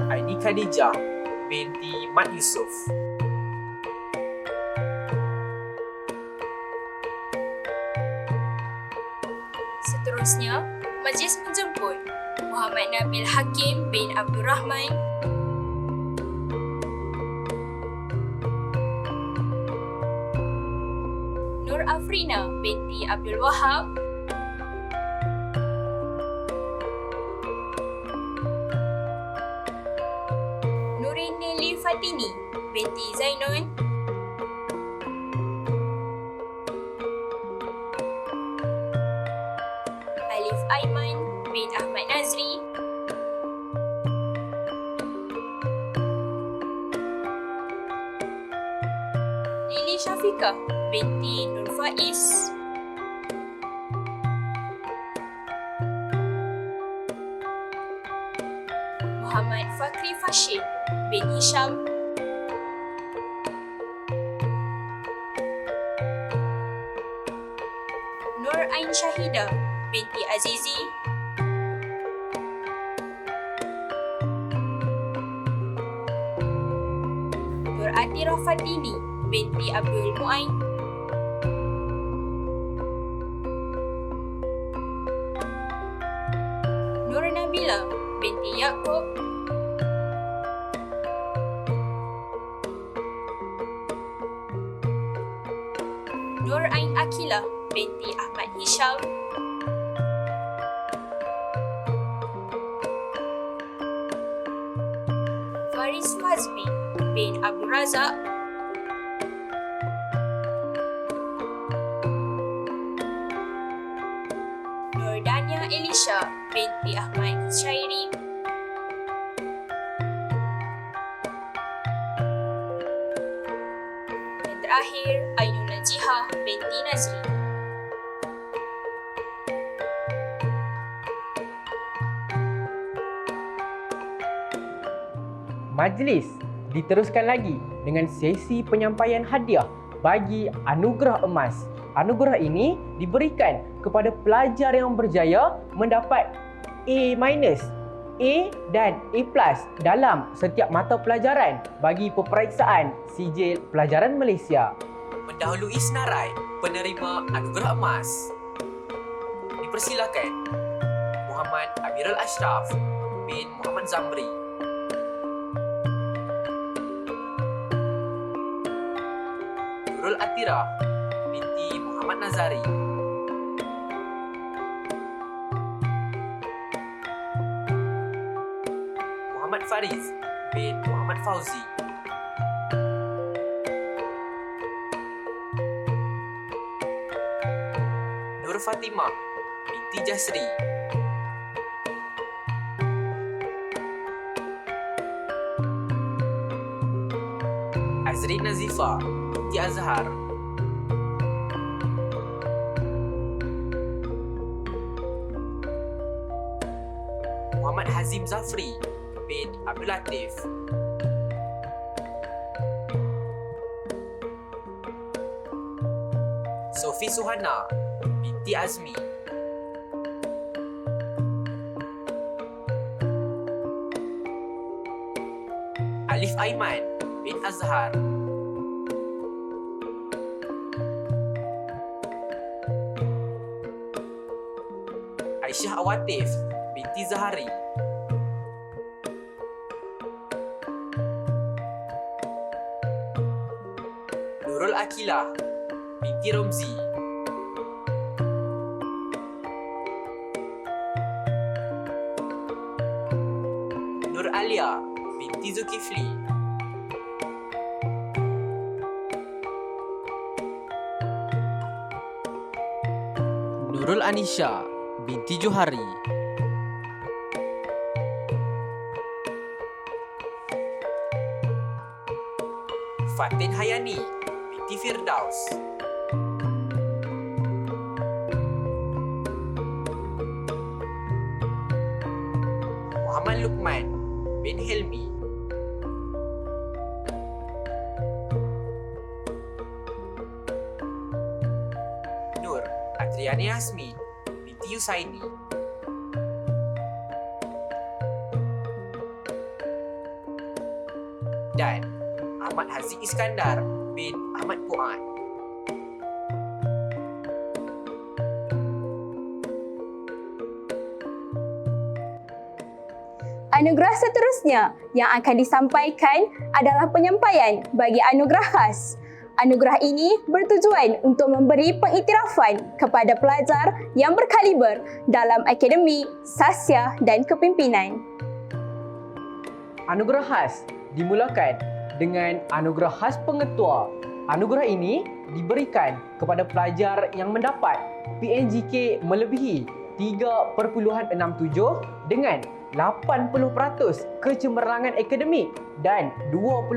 Aini Khadijah binti Mat Yusof, Seterusnya, majlis menjemput Muhammad Nabil Hakim bin Abdul Rahman, Nur Afrina binti Abdul Wahab, Nurin Nelly Fatini binti Zainun, Alif Aiman bin Ahmad Nazri, Lili Syafiqah binti Nur Faiz, Muhammad Fakri Fashid bin Hisham, Nur Ain Syahida binti Azizi, Nur Atira Fadini binti Abdul Muain, Nur Nabila binti Yaakob, Nur Ain Akilah binti Ahmad Hisham, Faris Fazmi bin Abdul Razak, Nur Dania Elisha binti Ahmad Syairi, dan terakhir Ainul Najihah binti Nazri. Majlis diteruskan lagi dengan sesi penyampaian hadiah bagi anugerah emas. Anugerah ini diberikan kepada pelajar yang berjaya mendapat A-, A dan A+ dalam setiap mata pelajaran bagi peperiksaan Sijil Pelajaran Malaysia. Mendahului senarai penerima anugerah emas, dipersilakan Muhammad Amirul Ashraf bin Muhammad Zamri, Nurul Atira binti Muhammad Nazari, Muhammad Fariz bin Muhammad Fauzi, Nur Fatimah binti Jasri, Azri Nazifa binti Azhar, Muhammad Hazim Zafri bin Abdul Latif, Sofi Suhana binti Azmi, Alif Aiman bin Azhar, Aisyah Awatif binti Zahari, Nurul Akilah binti Romzi, Nur Alia binti Zulkifli, Nurul Anisha binti Johari, Fatin Hayani binti Firdaus, Muhammad Lukman bin Helmi, Nur Adriani Asmi binti Yusaini, dan Ahmad Haziq Iskandar bin Ahmad Puan. Anugerah seterusnya yang akan disampaikan adalah penyampaian bagi anugerah khas. Anugerah ini bertujuan untuk memberi pengiktirafan kepada pelajar yang berkaliber dalam akademik, sasya dan kepimpinan. Anugerah khas dimulakan dengan anugerah khas pengetua. Anugerah ini diberikan kepada pelajar yang mendapat PNGK melebihi 3.67 dengan 80% kecemerlangan akademik dan 20%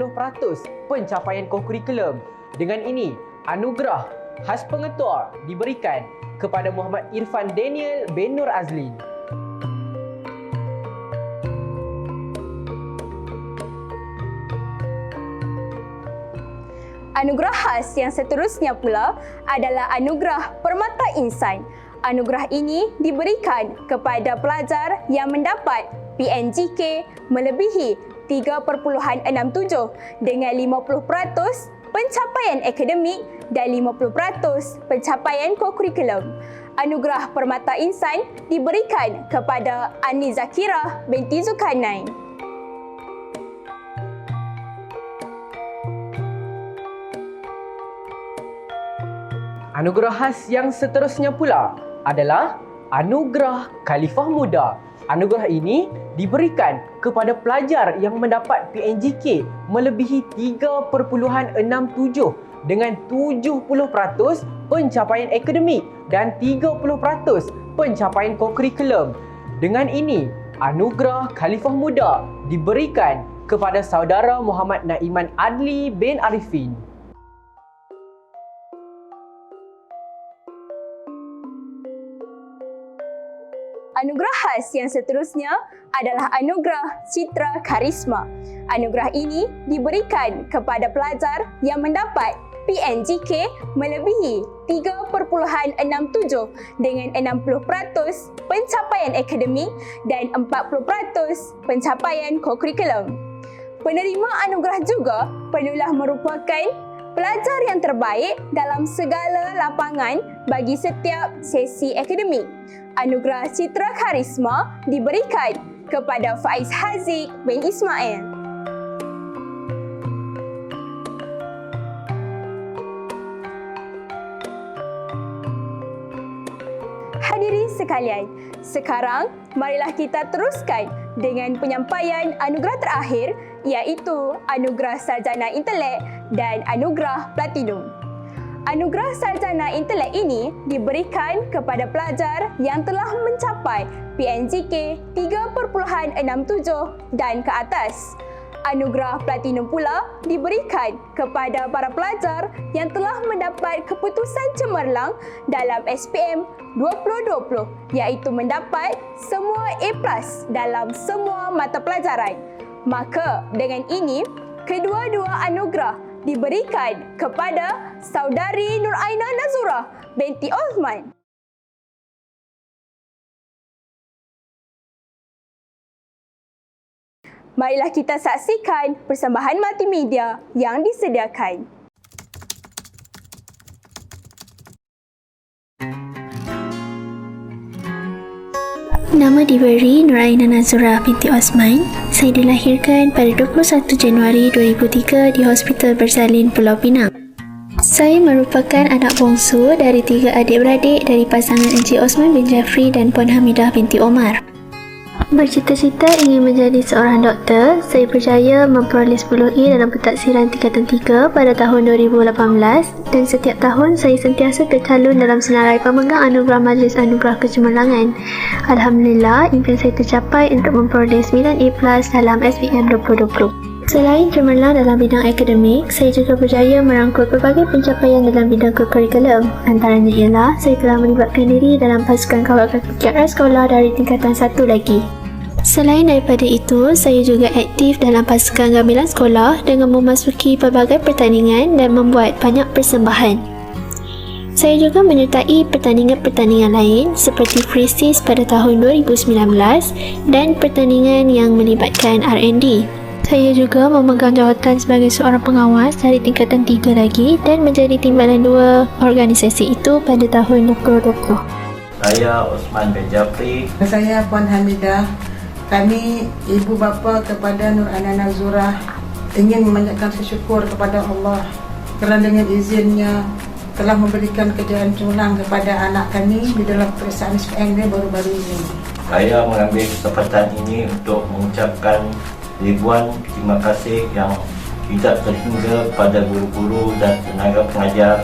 pencapaian kokurikulum. Dengan ini, anugerah khas pengetua diberikan kepada Muhammad Irfan Daniel bin Nur Azlin. Anugerah khas yang seterusnya pula adalah Anugerah Permata Insan. Anugerah ini diberikan kepada pelajar yang mendapat PNGK melebihi 3.67 dengan 50% pencapaian akademik dan 50% pencapaian kokurikulum. Anugerah Permata Insan diberikan kepada Ani Zakirah binti Zulkarnain. Anugerah khas yang seterusnya pula adalah Anugerah Khalifah Muda. Anugerah ini diberikan kepada pelajar yang mendapat PNGK melebihi 3.67 dengan 70% pencapaian akademik dan 30% pencapaian kokurikulum. Dengan ini, Anugerah Khalifah Muda diberikan kepada saudara Muhammad Naiman Adli bin Arifin. Anugerah khas yang seterusnya adalah Anugerah Citra Karisma. Anugerah ini diberikan kepada pelajar yang mendapat PNGK melebihi 3.67 dengan 60% pencapaian akademik dan 40% pencapaian kokurikulum. Penerima anugerah juga perlulah merupakan pelajar yang terbaik dalam segala lapangan bagi setiap sesi akademik. Anugerah Citra Karisma diberikan kepada Faiz Haziq bin Ismail. Hadirin sekalian, sekarang marilah kita teruskan dengan penyampaian anugerah terakhir iaitu Anugerah Sarjana Intelek dan Anugerah Platinum. Anugerah Sarjana Intelek ini diberikan kepada pelajar yang telah mencapai PNGK 3.67 dan ke atas. Anugerah Platinum pula diberikan kepada para pelajar yang telah mendapat keputusan cemerlang dalam SPM 2020 iaitu mendapat semua A+ dalam semua mata pelajaran. Maka dengan ini, kedua-dua anugerah diberikan kepada saudari Nur Aina Nazurah binti Osman. Marilah kita saksikan persembahan multimedia yang disediakan. Nama diberi Nur Aina Nazurah binti Osman. Saya dilahirkan pada 21 Januari 2003 di Hospital Bersalin, Pulau Pinang. Saya merupakan anak bongsu dari 3 adik-beradik dari pasangan Encik Osman bin Jafri dan Puan Hamidah binti Omar. Bercita-cita ingin menjadi seorang doktor, saya berjaya memperoleh 10E dalam pentaksiran tingkatan 3 pada tahun 2018 dan setiap tahun saya sentiasa tercalon dalam senarai pemegang anugerah Majlis Anugerah Kecemerlangan. Alhamdulillah, impian saya tercapai untuk memperoleh 9A+ dalam SPM 2020. Selain cemerlang dalam bidang akademik, saya juga berjaya merangkul pelbagai pencapaian dalam bidang kurikulum. Antaranya ialah saya telah melibatkan diri dalam pasukan kawal KKR sekolah dari tingkatan 1 lagi. Selain daripada itu, saya juga aktif dalam pasukan gamilan sekolah dengan memasuki pelbagai pertandingan dan membuat banyak persembahan. Saya juga menyertai pertandingan-pertandingan lain seperti Freestis pada tahun 2019 dan pertandingan yang melibatkan R&D. Saya juga memegang jawatan sebagai seorang pengawas dari tingkatan 3 lagi dan menjadi timbalan 2 organisasi itu pada tahun 2020. Saya Osman bin Jafri. Saya Puan Hamidah. Kami ibu bapa kepada Nur Aina Nazurah ingin memanjatkan syukur kepada Allah kerana dengan izinnya telah memberikan kejayaan cemerlang kepada anak kami di dalam peperiksaan SPM dia baru-baru ini. Saya mengambil kesempatan ini untuk mengucapkan ribuan terima kasih yang tidak terhingga kepada guru-guru dan tenaga pengajar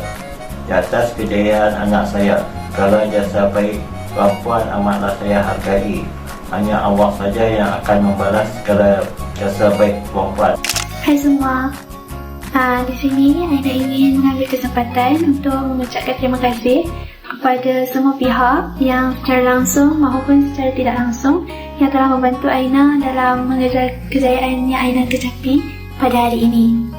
di atas kejayaan anak saya. Segala jasa baik Puan amatlah saya hargai. Hanya Allah saja yang akan membalas segala jasa baik puan-puan. Hai semua. Di sini Aina ingin mengambil kesempatan untuk mengucapkan terima kasih kepada semua pihak yang secara langsung maupun secara tidak langsung yang telah membantu Aina dalam mengejar kejayaan yang Aina kecapi pada hari ini.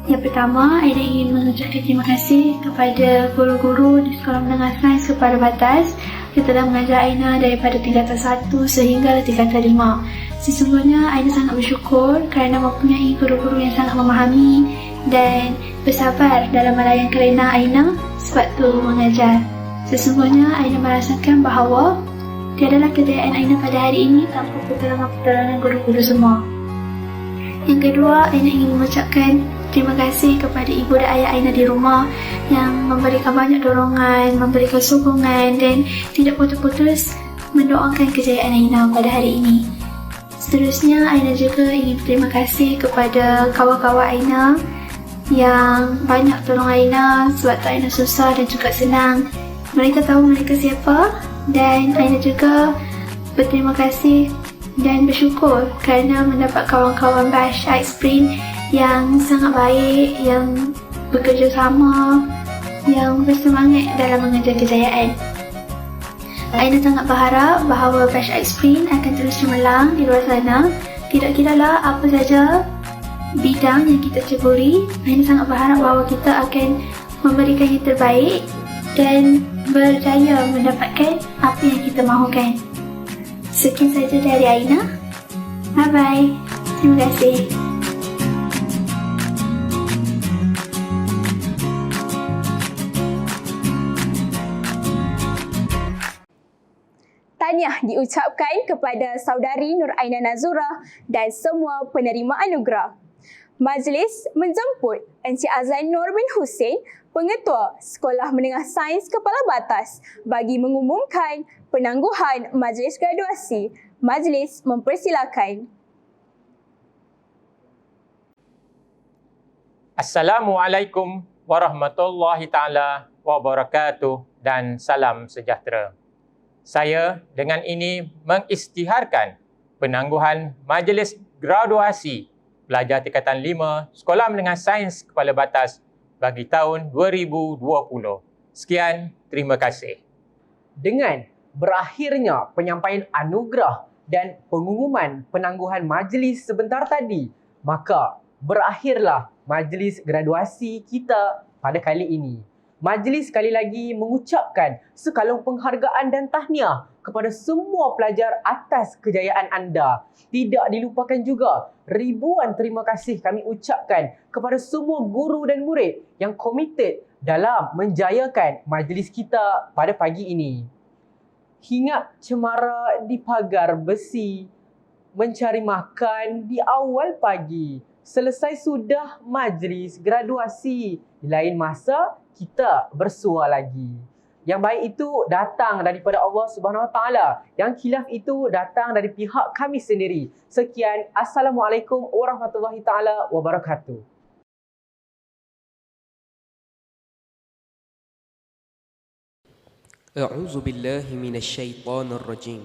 Yang pertama, Aina ingin mengucapkan terima kasih kepada guru-guru di Sekolah Menengah Sains Kepala Batas yang telah mengajar Aina daripada tingkatan 1 sehingga tingkatan 5. Sesungguhnya Aina sangat bersyukur kerana mempunyai guru-guru yang sangat memahami dan bersabar dalam melayan kelena Aina sewaktu mengajar. Sesungguhnya Aina merasakan bahawa tiadalah kejayaan Aina pada hari ini tanpa pertolongan guru-guru semua. Yang kedua, Aina ingin mengucapkan terima kasih kepada ibu dan ayah Aina di rumah yang memberikan banyak dorongan, memberikan sokongan dan tidak putus-putus mendoakan kejayaan Aina pada hari ini. Seterusnya, Aina juga ingin terima kasih kepada kawan-kawan Aina yang banyak tolong Aina sewaktu Aina susah dan juga senang. Mereka tahu mereka siapa dan Aina juga berterima kasih dan bersyukur kerana mendapat kawan-kawan Bash Spring yang sangat baik, yang bekerja sama, yang bersemangat dalam mengejar kejayaan. Aina sangat berharap bahawa Bash Spring akan terus cemerlang di luar sana. Tidak kiralah apa saja bidang yang kita ceburi, Aina sangat berharap bahawa kita akan memberikan yang terbaik dan berjaya mendapatkan apa yang kita mahukan. Sekian saja dari Aina. Bye-bye. Terima kasih. Tahniah diucapkan kepada saudari Nur Aina Nazura dan semua penerima anugerah. Majlis menjemput Encik Azlan Nur bin Hussein, Pengetua Sekolah Menengah Sains Kepala Batas bagi mengumumkan penangguhan majlis graduasi. Majlis mempersilakan. Assalamualaikum warahmatullahi taala wabarakatuh dan salam sejahtera. Saya dengan ini mengisytiharkan penangguhan majlis graduasi pelajar tingkatan 5 Sekolah Menengah Sains Kepala Batas bagi tahun 2020. Sekian, terima kasih. Dengan berakhirnya penyampaian anugerah dan pengumuman penangguhan majlis sebentar tadi, maka berakhirlah majlis graduasi kita pada kali ini. Majlis sekali lagi mengucapkan sekalung penghargaan dan tahniah kepada semua pelajar atas kejayaan anda. Tidak dilupakan juga ribuan terima kasih kami ucapkan kepada semua guru dan murid yang komited dalam menjayakan majlis kita pada pagi ini. Hinggap cemara di pagar besi, mencari makan di awal pagi. Selesai sudah majlis graduasi. Di lain masa, kita bersua lagi. Yang baik itu datang daripada Allah Subhanahu Wa Taala. Yang khilaf itu datang dari pihak kami sendiri. Sekian, Assalamualaikum warahmatullahi taala wabarakatuh. أعوذ بالله من الشيطان الرجيم.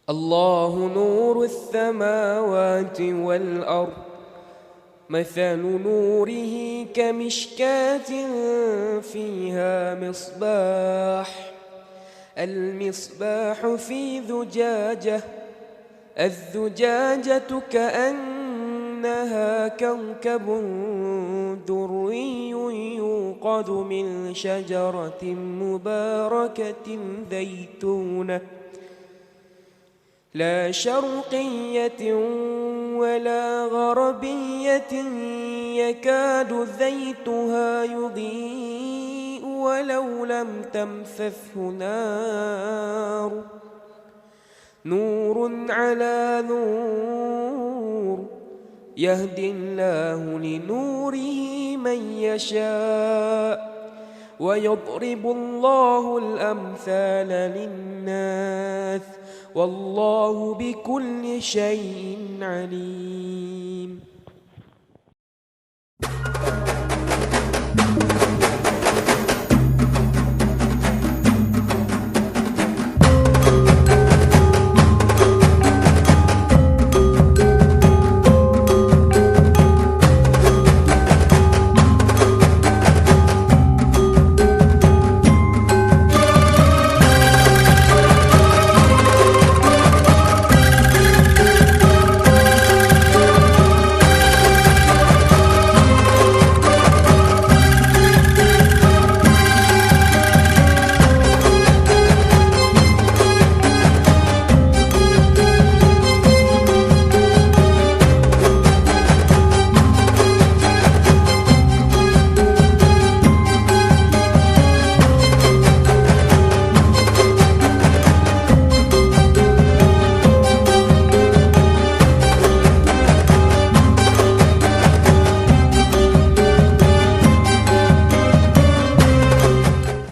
الله نور السماوات والأرض مثل نوره كمشكاة فيها مصباح المصباح في زجاجة الزجاجة كأنها كوكب دري يوقد من شجرة مباركة زيتونة لا شرقية ولا غربية يكاد زيتها يضيء ولو لم تمسسه نار نور على نور يهدي الله لنوره من يشاء ويضرب الله الأمثال للناس والله بكل شيء عليم.